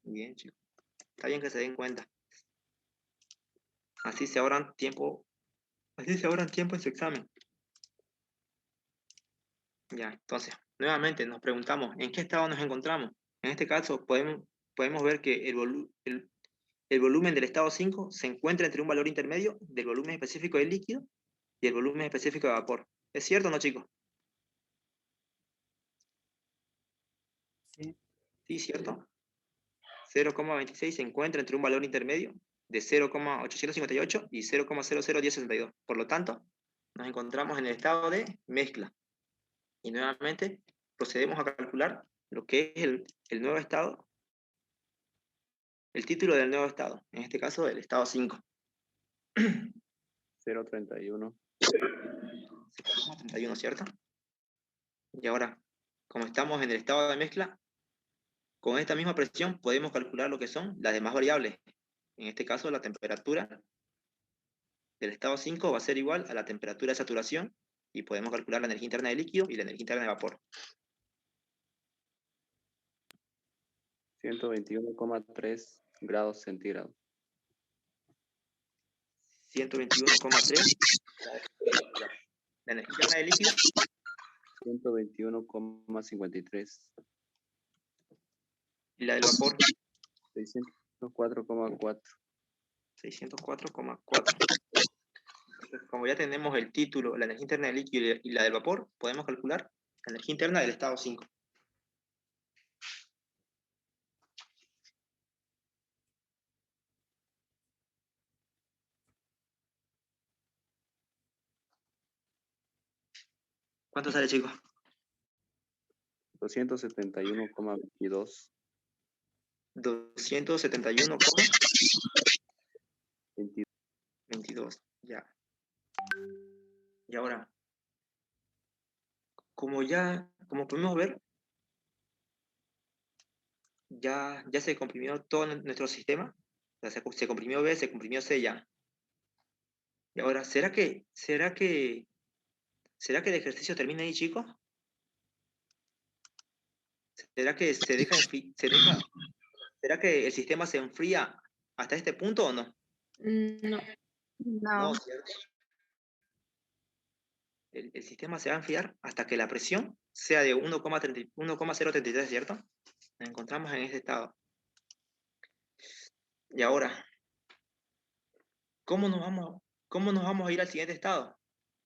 Bien, chicos. Está bien que se den cuenta. Así se ahorran tiempo en su examen. Ya, entonces, nuevamente nos preguntamos, ¿en qué estado nos encontramos? En este caso, podemos ver que el volumen del estado 5 se encuentra entre un valor intermedio del volumen específico del líquido y el volumen específico de vapor. ¿Es cierto o no, chicos? Sí. Sí, ¿cierto? 0,26 se encuentra entre un valor intermedio de 0,858 y 0,001062. Por lo tanto, nos encontramos en el estado de mezcla. Y nuevamente procedemos a calcular lo que es el nuevo estado, el título del nuevo estado, en este caso del estado 5. 0,31. 0,31, ¿cierto? Y ahora, como estamos en el estado de mezcla, con esta misma presión podemos calcular lo que son las demás variables. En este caso, la temperatura del estado 5 va a ser igual a la temperatura de saturación y podemos calcular la energía interna del líquido y la energía interna de vapor. 121,3 grados centígrados. 121,3. La energía interna del líquido. 121,53. Y la del vapor. 604,4. 604,4. Como ya tenemos el título, la energía interna del líquido y la del vapor, podemos calcular la energía interna del estado 5. ¿Cuánto sale, chicos? 271,22. 271,22. Ya. Y ahora, como podemos ver, ya se comprimió todo nuestro sistema. O sea, se comprimió B, se comprimió C ya. Y ahora, ¿será que el ejercicio termina ahí, chicos? ¿Será que será que el sistema se enfría hasta este punto o no? No. No, No, ¿cierto? El sistema se va a enfriar hasta que la presión sea de 1,033, ¿cierto? Nos encontramos en este estado. Y ahora, ¿cómo nos vamos a ir al siguiente estado?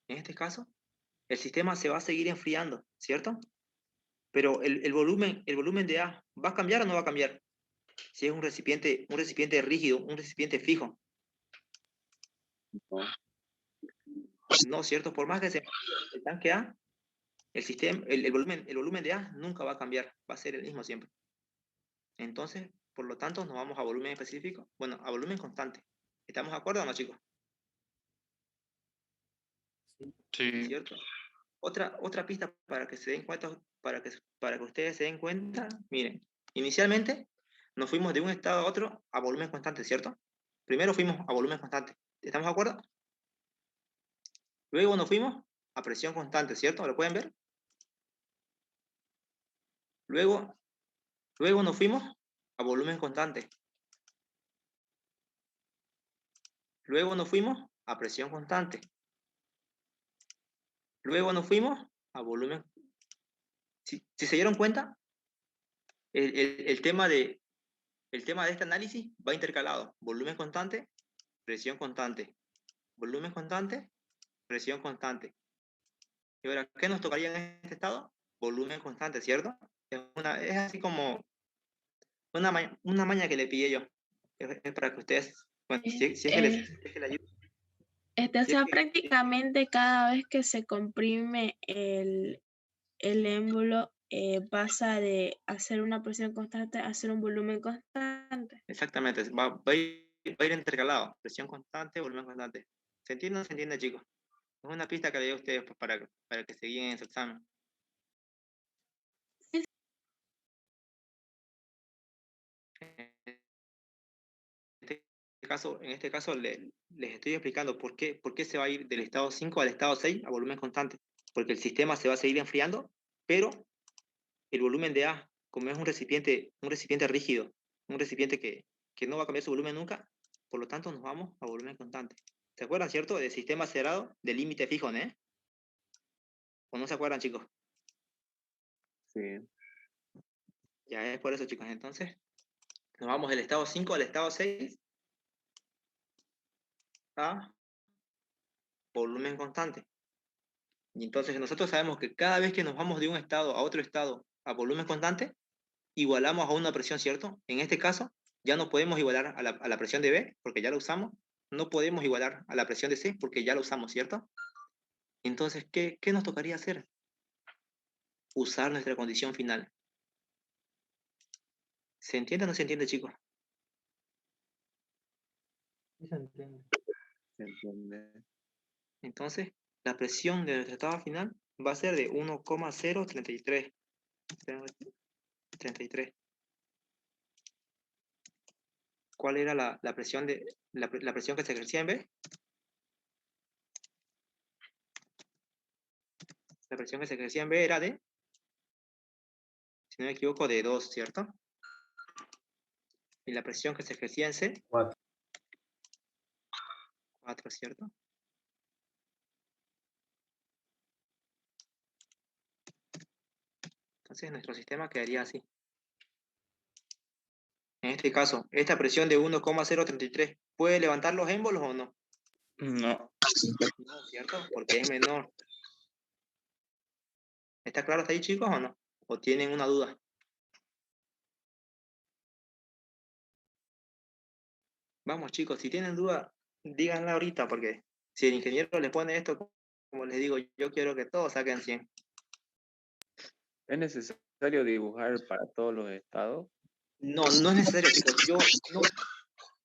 En este caso, el sistema se va a seguir enfriando, ¿cierto? Pero el volumen de A, ¿va a cambiar o no va a cambiar? Si es un recipiente rígido, un recipiente fijo. No. No, ¿cierto? Por más que se enfríe el tanque A, el volumen de A nunca va a cambiar, va a ser el mismo siempre. Entonces, por lo tanto, nos vamos a volumen específico, bueno, a volumen constante. ¿Estamos de acuerdo o no, chicos? Sí. ¿Cierto? Otra pista para que se den cuenta, para que ustedes se den cuenta, miren, inicialmente nos fuimos de un estado a otro a volumen constante, ¿cierto? Primero fuimos a volumen constante. ¿Estamos de acuerdo? Luego nos fuimos a presión constante, ¿cierto? ¿Lo pueden ver? Luego nos fuimos a volumen constante. Luego nos fuimos a presión constante. Luego nos fuimos a volumen. Si se dieron cuenta, el tema de este análisis va intercalado. Volumen constante, presión constante. Volumen constante, presión constante. Y ahora, ¿qué nos tocaría en este estado? Volumen constante, ¿cierto? Es así como una maña que le pillé yo. Es para que ustedes, bueno, si es que les ayuda. O sea, prácticamente cada vez que se comprime el émbolo, pasa de hacer una presión constante a hacer un volumen constante. Exactamente, va a ir intercalado. Presión constante, volumen constante. ¿Se entiende o no se entiende, chicos? Es una pista que le doy a ustedes pues, para que se guíen en su examen. En este caso les estoy explicando por qué se va a ir del estado 5 al estado 6 a volumen constante. Porque el sistema se va a seguir enfriando, pero el volumen de A, como es un recipiente rígido, un recipiente que no va a cambiar su volumen nunca, por lo tanto nos vamos a volumen constante. ¿Se acuerdan, cierto? Del sistema cerrado de límite fijo, ¿no? ¿O no se acuerdan, chicos? Sí. Ya es por eso, chicos. Entonces, nos vamos del estado 5 al estado 6 a volumen constante. Y entonces nosotros sabemos que cada vez que nos vamos de un estado a otro estado a volumen constante, igualamos a una presión, ¿cierto? En este caso, ya no podemos igualar a la presión de B, porque ya la usamos. No podemos igualar a la presión de C, porque ya la usamos, ¿cierto? Entonces, ¿qué nos tocaría hacer? Usar nuestra condición final. ¿Se entiende o no se entiende, chicos? Sí se entiende. Se entiende. Entonces, la presión de nuestro estado final va a ser de 1,033. 33. ¿Cuál era la presión la presión que se ejercía en B? La presión que se ejercía en B era de, si no me equivoco, de 2, ¿cierto? Y la presión que se ejercía en C, 4. 4, ¿cierto? Entonces nuestro sistema quedaría así. En este caso, esta presión de 1,033, ¿puede levantar los émbolos o no? No. No, ¿cierto? Porque es menor. ¿Está claro hasta ahí, chicos, o no? ¿O tienen una duda? Vamos, chicos, si tienen duda, díganla ahorita, porque si el ingeniero les pone esto, como les digo, yo quiero que todos saquen 100. ¿Es necesario dibujar para todos los estados? No, no es necesario, chicos.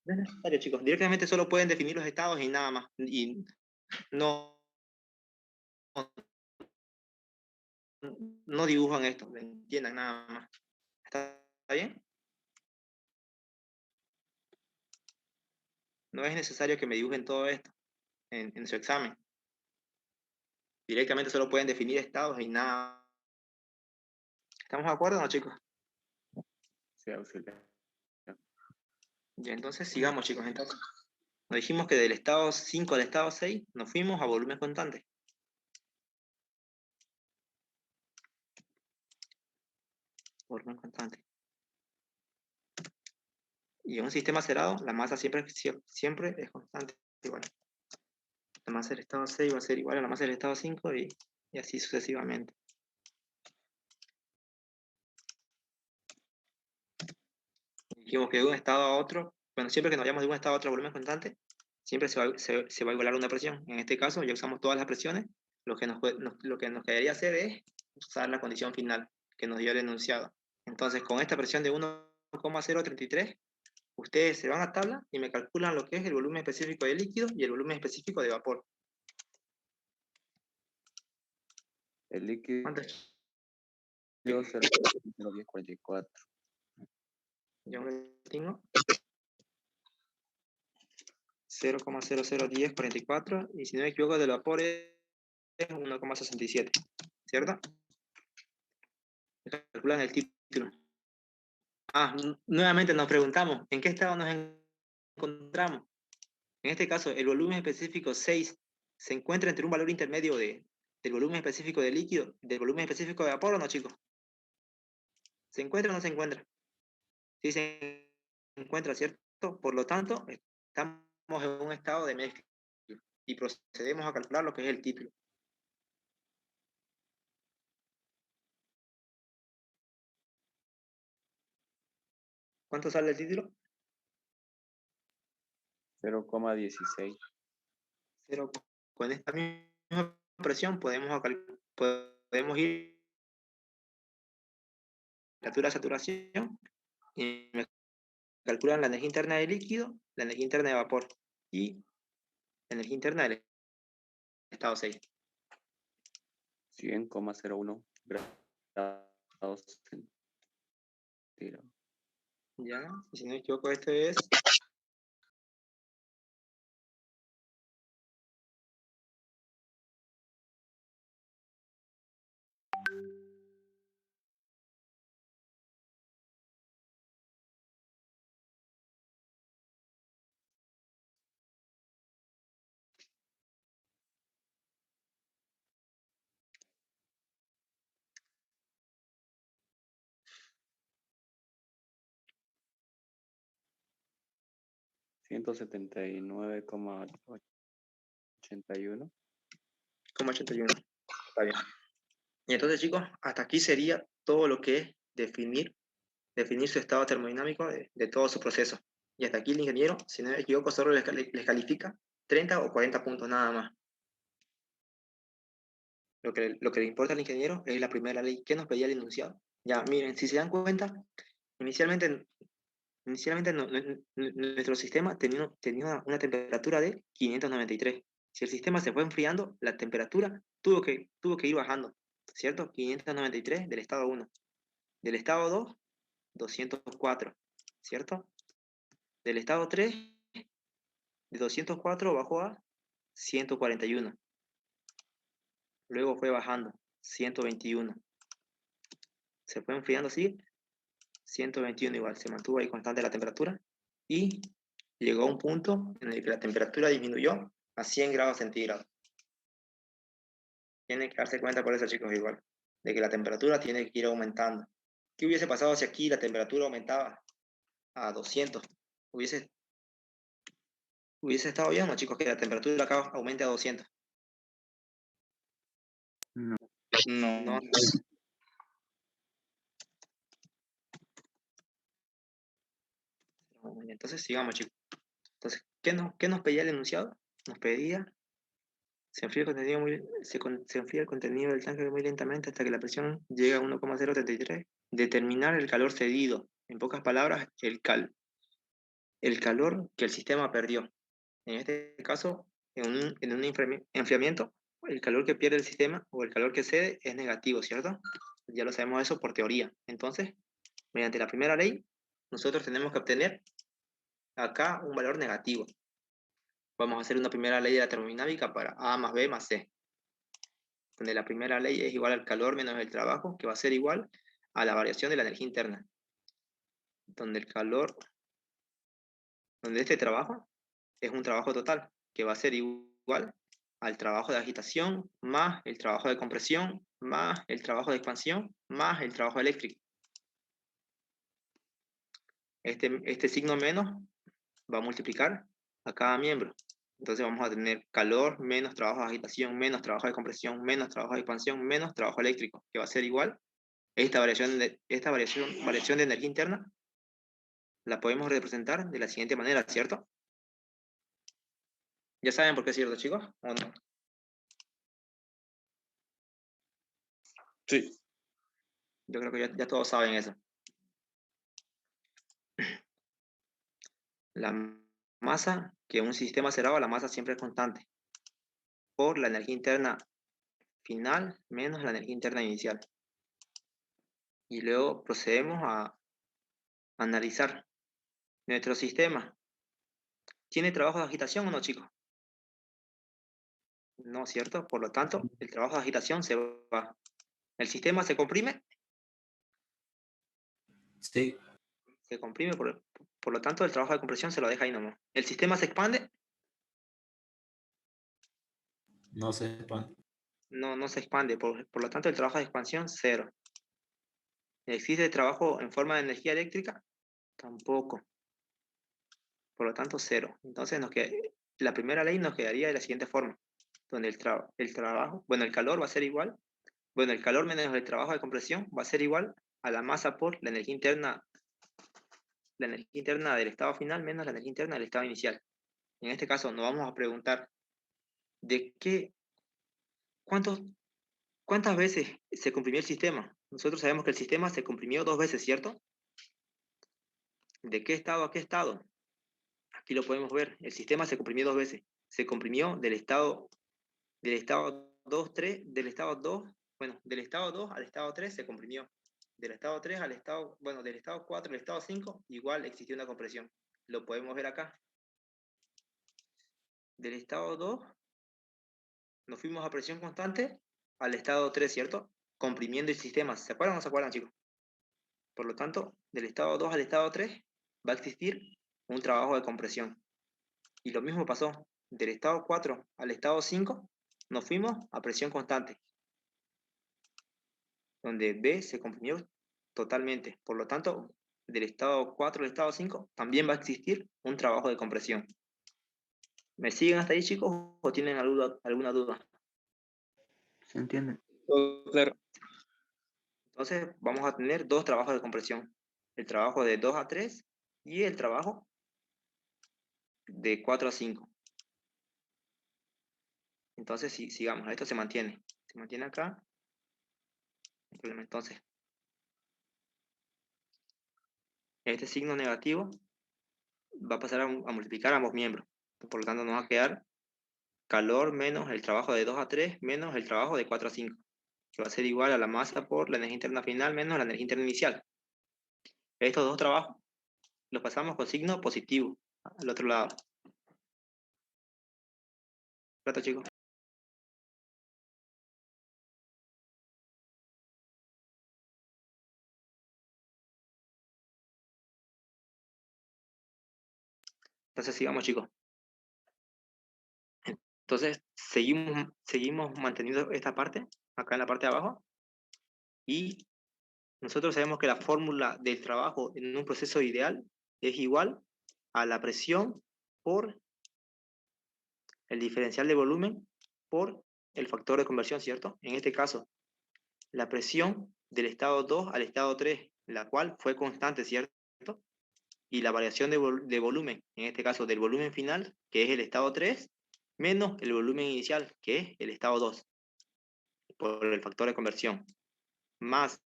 No es necesario, chicos. Directamente solo pueden definir los estados y nada más. Y no dibujan esto, entiendan nada más. ¿Está bien? No es necesario que me dibujen todo esto en su examen. Directamente solo pueden definir estados y nada. ¿Estamos de acuerdo o no, chicos? Sí, auxiliar. Ya, entonces sigamos, chicos. Entonces, Nos dijimos que del estado 5 al estado 6 nos fuimos a volumen constante. Volumen constante. Y en un sistema cerrado, la masa siempre es constante. Igual. La masa del estado 6 va a ser igual a la masa del estado 5 y así sucesivamente. Dijimos que de un estado a otro, bueno, siempre que nos vayamos de un estado a otro volumen constante, siempre se va a igualar una presión. En este caso ya usamos todas las presiones, lo que nos quedaría hacer es usar la condición final que nos dio el enunciado. Entonces con esta presión de 1,033, ustedes se van a tabla y me calculan lo que es el volumen específico de líquido y el volumen específico de vapor. El líquido ¿Cuánto es? 0,1044. Yo me tengo 0,001044 y si no me equivoco del vapor es 1,67, ¿cierto? Calculan el título. Nuevamente nos preguntamos, ¿en qué estado nos encontramos? En este caso, el volumen específico 6 se encuentra entre un valor intermedio del volumen específico de líquido, del volumen específico de vapor, ¿o no, chicos? ¿Se encuentra o no se encuentra? Sí se encuentra, ¿cierto? Por lo tanto, estamos en un estado de mezcla y procedemos a calcular lo que es el título. ¿Cuánto sale el título? 0,16. Con esta misma presión podemos ir temperatura, saturación y me calculan la energía interna del líquido, la energía interna de vapor y la energía interna del estado 6. 100,01 grados centígrados. Ya, si no me equivoco, esto es 179,81. 81. Está bien. Y entonces, chicos, hasta aquí sería todo lo que es definir su estado termodinámico de todo su proceso. Y hasta aquí el ingeniero, si no me equivoco, solo les califica 30 o 40 puntos nada más. Lo que le importa al ingeniero es la primera ley que nos pedía el enunciado. Ya, miren, si se dan cuenta, inicialmente nuestro sistema tenía una temperatura de 593. Si el sistema se fue enfriando, la temperatura tuvo que ir bajando, ¿cierto? 593 del estado 1. Del estado 2, 204, ¿cierto? Del estado 3, de 204 bajó a 141. Luego fue bajando, 121. Se fue enfriando así, 121 igual, se mantuvo ahí constante la temperatura y llegó a un punto en el que la temperatura disminuyó a 100 grados centígrados. Tienen que darse cuenta por eso, chicos, igual, de que la temperatura tiene que ir aumentando. ¿Qué hubiese pasado si aquí la temperatura aumentaba a 200? ¿Hubiese estado bien, no, chicos, que la temperatura acá aumente a 200? No. No. Entonces, sigamos, chicos. Entonces, ¿qué nos pedía el enunciado? Nos pedía, se enfría el contenido del tanque muy lentamente hasta que la presión llega a 1,033. Determinar el calor cedido. En pocas palabras, el calor que el sistema perdió. En este caso, en un enfriamiento, el calor que pierde el sistema o el calor que cede es negativo, ¿cierto? Ya lo sabemos eso por teoría. Entonces, mediante la primera ley, nosotros tenemos que obtener acá un valor negativo. Vamos a hacer una primera ley de la termodinámica para A más B más C, donde la primera ley es igual al calor menos el trabajo, que va a ser igual a la variación de la energía interna, donde el calor, donde este trabajo es un trabajo total, que va a ser igual al trabajo de agitación, más el trabajo de compresión, más el trabajo de expansión, más el trabajo eléctrico. Este signo menos va a multiplicar a cada miembro. Entonces vamos a tener calor menos trabajo de agitación, menos trabajo de compresión, menos trabajo de expansión, menos trabajo eléctrico, que va a ser igual. Esta variación de energía interna la podemos representar de la siguiente manera, ¿cierto? ¿Ya saben por qué es cierto, chicos? ¿O no? Sí. Yo creo que ya todos saben eso. La masa que un sistema cerrado, la masa siempre es constante por la energía interna final menos la energía interna inicial. Y luego procedemos a analizar nuestro sistema. ¿Tiene trabajo de agitación o no, chicos? No, ¿cierto? Por lo tanto, el trabajo de agitación se va. ¿El sistema se comprime? Sí. Se comprime, por lo tanto, el trabajo de compresión se lo deja ahí nomás. ¿El sistema se expande? No se expande. No se expande, por lo tanto, el trabajo de expansión, 0. ¿Existe trabajo en forma de energía eléctrica? Tampoco. Por lo tanto, 0. Entonces, la primera ley nos quedaría de la siguiente forma, donde el trabajo, bueno, el calor va a ser igual, bueno, el calor menos el trabajo de compresión va a ser igual a la masa por la energía interna del estado final menos la energía interna del estado inicial. En este caso, nos vamos a preguntar ¿cuántas veces se comprimió el sistema? Nosotros sabemos que el sistema se comprimió 2 veces, ¿cierto? ¿De qué estado a qué estado? Aquí lo podemos ver. El sistema se comprimió 2 veces. Se comprimió del estado 2, 3, del estado 2, bueno, del estado 2 al estado 3 se comprimió. Del estado 3 al estado, bueno, del estado 4 al estado 5, igual existió una compresión. Lo podemos ver acá. Del estado 2 nos fuimos a presión constante al estado 3, ¿cierto? Comprimiendo el sistema. ¿Se acuerdan o no se acuerdan, chicos? Por lo tanto, del estado 2 al estado 3 va a existir un trabajo de compresión. Y lo mismo pasó. Del estado 4 al estado 5 nos fuimos a presión constante, donde B se comprimió totalmente. Por lo tanto, del estado 4 al estado 5 también va a existir un trabajo de compresión. ¿Me siguen hasta ahí, chicos, o tienen alguna duda? ¿Se entiende? Claro. Entonces, vamos a tener 2 trabajos de compresión. El trabajo de 2 a 3 y el trabajo de 4 a 5. Entonces, sigamos. Esto se mantiene. Se mantiene acá. No hay problema. Entonces, este signo negativo va a pasar a multiplicar ambos miembros. Por lo tanto, nos va a quedar calor menos el trabajo de 2 a 3 menos el trabajo de 4 a 5, que va a ser igual a la masa por la energía interna final menos la energía interna inicial. Estos 2 trabajos los pasamos con signo positivo al otro lado. ¿Trato, chicos? Entonces sigamos, chicos. Entonces seguimos manteniendo esta parte, acá en la parte de abajo, y nosotros sabemos que la fórmula del trabajo en un proceso ideal es igual a la presión por el diferencial de volumen por el factor de conversión, ¿cierto? En este caso, la presión del estado 2 al estado 3, la cual fue constante, ¿cierto? Y la variación de volumen, en este caso del volumen final, que es el estado 3, menos el volumen inicial, que es el estado 2, por el factor de conversión, más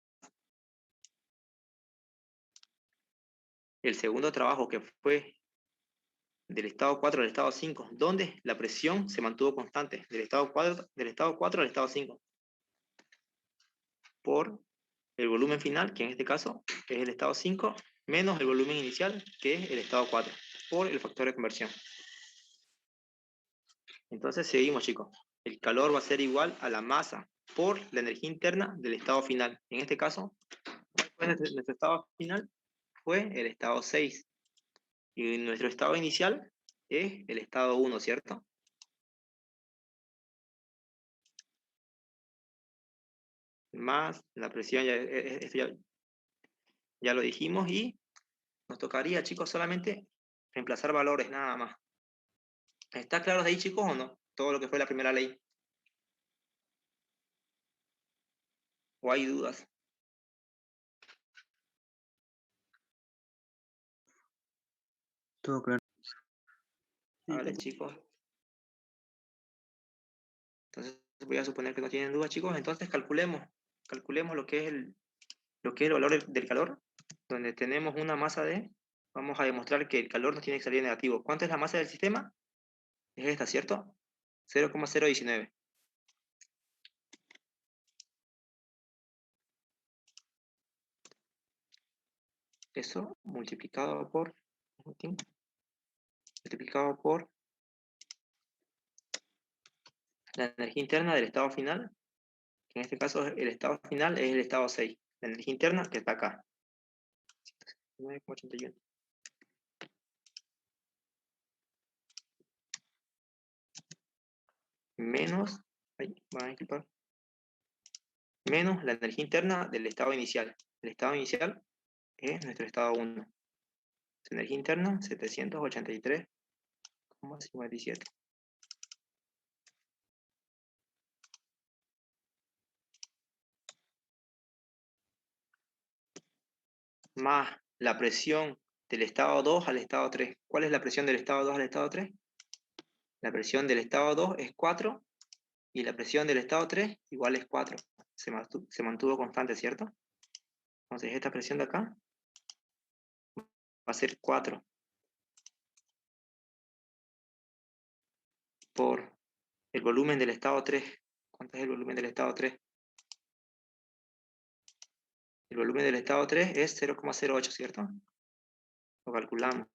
el segundo trabajo que fue del estado 4 al estado 5, donde la presión se mantuvo constante, del estado 4 al estado 5, por el volumen final, que en este caso es el estado 5, menos el volumen inicial, que es el estado 4, por el factor de conversión. Entonces seguimos, chicos. El calor va a ser igual a la masa por la energía interna del estado final. En este caso, nuestro estado final fue el estado 6. Y nuestro estado inicial es el estado 1, ¿cierto? Más la presión, esto ya lo dijimos, y nos tocaría, chicos, solamente reemplazar valores, nada más. ¿Está claro de ahí, chicos, o no? Todo lo que fue la primera ley. ¿O hay dudas? Todo claro. Vale, chicos. Entonces voy a suponer que no tienen dudas, chicos. Entonces calculemos lo que es el valor del calor, donde tenemos una masa de, vamos a demostrar que el calor no tiene que salir negativo. ¿Cuánto es la masa del sistema? Es esta, ¿cierto? 0,019. Eso multiplicado por la energía interna del estado final, que en este caso el estado final es el estado 6. La energía interna que está acá. 9,81. Menos, menos la energía interna del estado inicial. El estado inicial es nuestro estado 1. Su energía interna, 783,57. Más la presión del estado 2 al estado 3. ¿Cuál es la presión del estado 2 al estado 3? La presión del estado 2 es 4 y la presión del estado 3 igual es 4. Se mantuvo constante, ¿cierto? Entonces esta presión de acá va a ser 4 por el volumen del estado 3. ¿Cuánto es el volumen del estado 3? El volumen del estado 3 es 0,08, ¿cierto? Lo calculamos.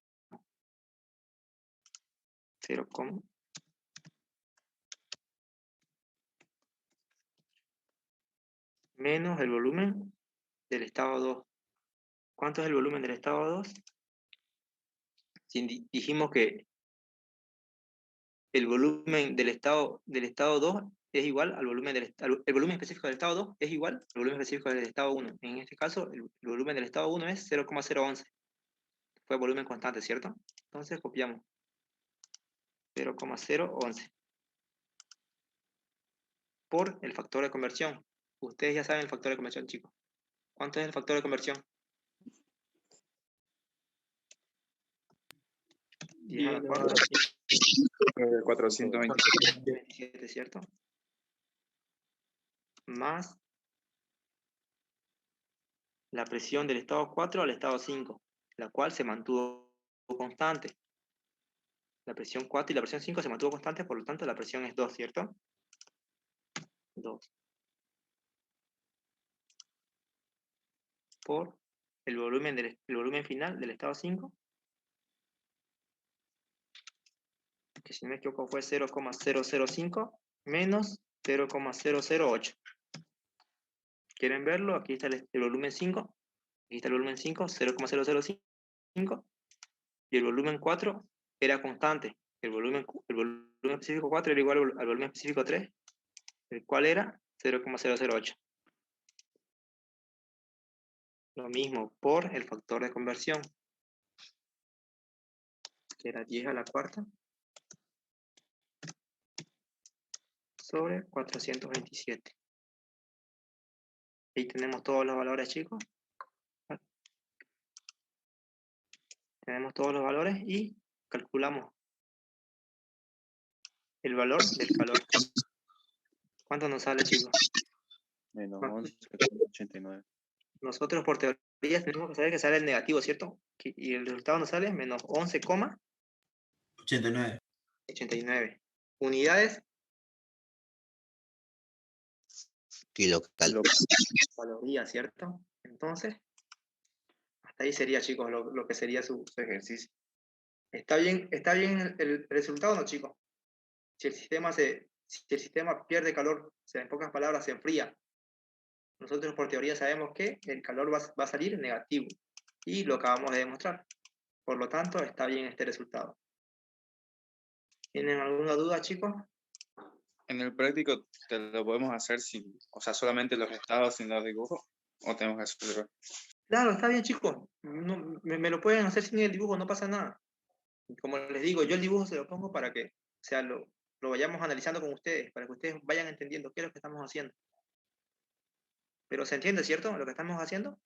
0, menos el volumen del estado 2. ¿Cuánto es el volumen del estado 2? Si dijimos que el volumen del estado 2 es igual al volumen el volumen específico del estado 2 es igual al volumen específico del estado 1. En este caso, el volumen del estado 1 es 0,011. Fue volumen constante, ¿cierto? Entonces copiamos 0,011 por el factor de conversión. Ustedes ya saben el factor de conversión, chicos. ¿Cuánto es el factor de conversión? 10 a la cuarta. 427, ¿cierto? Más la presión del estado 4 al estado 5, la cual se mantuvo constante. La presión 4 y la presión 5 se mantuvo constante, por lo tanto la presión es 2, ¿cierto? 2. Por el volumen final del estado 5, que si no me equivoco fue 0,005 menos 0,008. ¿Quieren verlo? Aquí está el volumen 5. Aquí está el volumen 5, 0,005. Y el volumen 4 era constante. El volumen específico 4 era igual al volumen específico 3, el cual era 0,008. Lo mismo por el factor de conversión, que era 10 a la cuarta sobre 427. Ahí tenemos todos los valores, chicos. Tenemos todos los valores y calculamos el valor del calor. ¿Cuánto nos sale, chicos? Menos 11,89. Nosotros por teoría tenemos que saber que sale el negativo, ¿cierto? Y el resultado nos sale menos 11,89. Unidades. Kilocalorías, ¿cierto? Entonces, hasta ahí sería, chicos, lo que sería su ejercicio. ¿Está bien el resultado o no, chicos? Si el sistema pierde calor, en pocas palabras, se enfría. Nosotros por teoría sabemos que el calor va a salir negativo. Y lo acabamos de demostrar. Por lo tanto, está bien este resultado. ¿Tienen alguna duda, chicos? En el práctico te lo podemos hacer sin, o sea, solamente los estados sin los dibujos, o tenemos que hacerlo. Claro, está bien, chicos. No, me lo pueden hacer sin el dibujo, no pasa nada. Como les digo, yo el dibujo se lo pongo para que, o sea, lo vayamos analizando con ustedes, para que ustedes vayan entendiendo qué es lo que estamos haciendo. Pero se entiende, ¿cierto? Lo que estamos haciendo.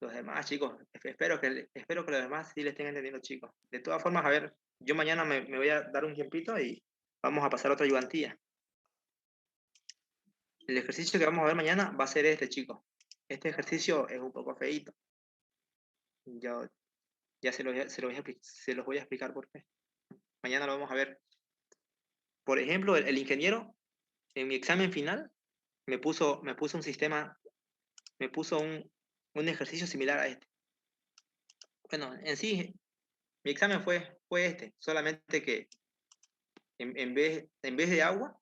Los demás, chicos, espero que los demás sí le estén entendiendo, chicos. De todas formas, a ver, yo mañana me voy a dar un tiempito y vamos a pasar otra ayudantía. El ejercicio que vamos a ver mañana va a ser este, chicos. Este ejercicio es un poco feíto. Yo ya se los voy a explicar por qué. Mañana lo vamos a ver. Por ejemplo, el ingeniero, en mi examen final, me puso un sistema, me puso un ejercicio similar a este. Bueno, en sí, mi examen fue este, solamente que en vez de agua,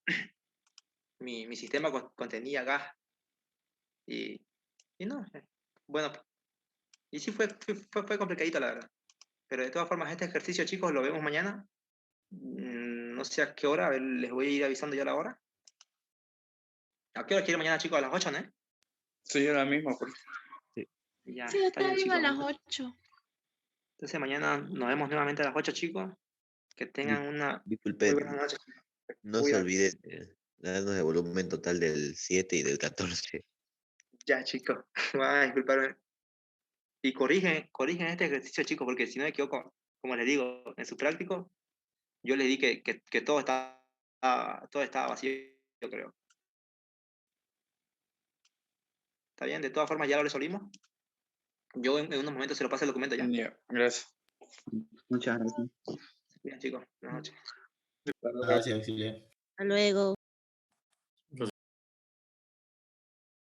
mi sistema contenía gas. Y no, bueno, y sí fue complicadito, la verdad. Pero de todas formas, este ejercicio, chicos, lo vemos mañana. No sé a qué hora, a ver, les voy a ir avisando ya la hora. ¿A qué hora quieren mañana, chicos? A las 8, ¿no? Sí, ahora mismo. Pues. Ya, Sí, está está bien, bien a chicos. las 8. Entonces mañana nos vemos nuevamente a las 8, chicos. Que tengan una Disculpen, muy buena noche. no se olviden de darnos el volumen total del 7 y del 14. Ya, chicos. Ay, disculparme. Y corrigen este ejercicio, chicos, porque si no me equivoco, como les digo, en su práctico, yo les di que todo estaba vacío, yo creo. ¿Está bien? De todas formas, ya lo resolvimos. Yo en unos momentos se lo paso el documento ya. Ya, gracias. Muchas gracias. Bien, chicos. Buenas noches. Gracias, Auxiliar. Hasta luego.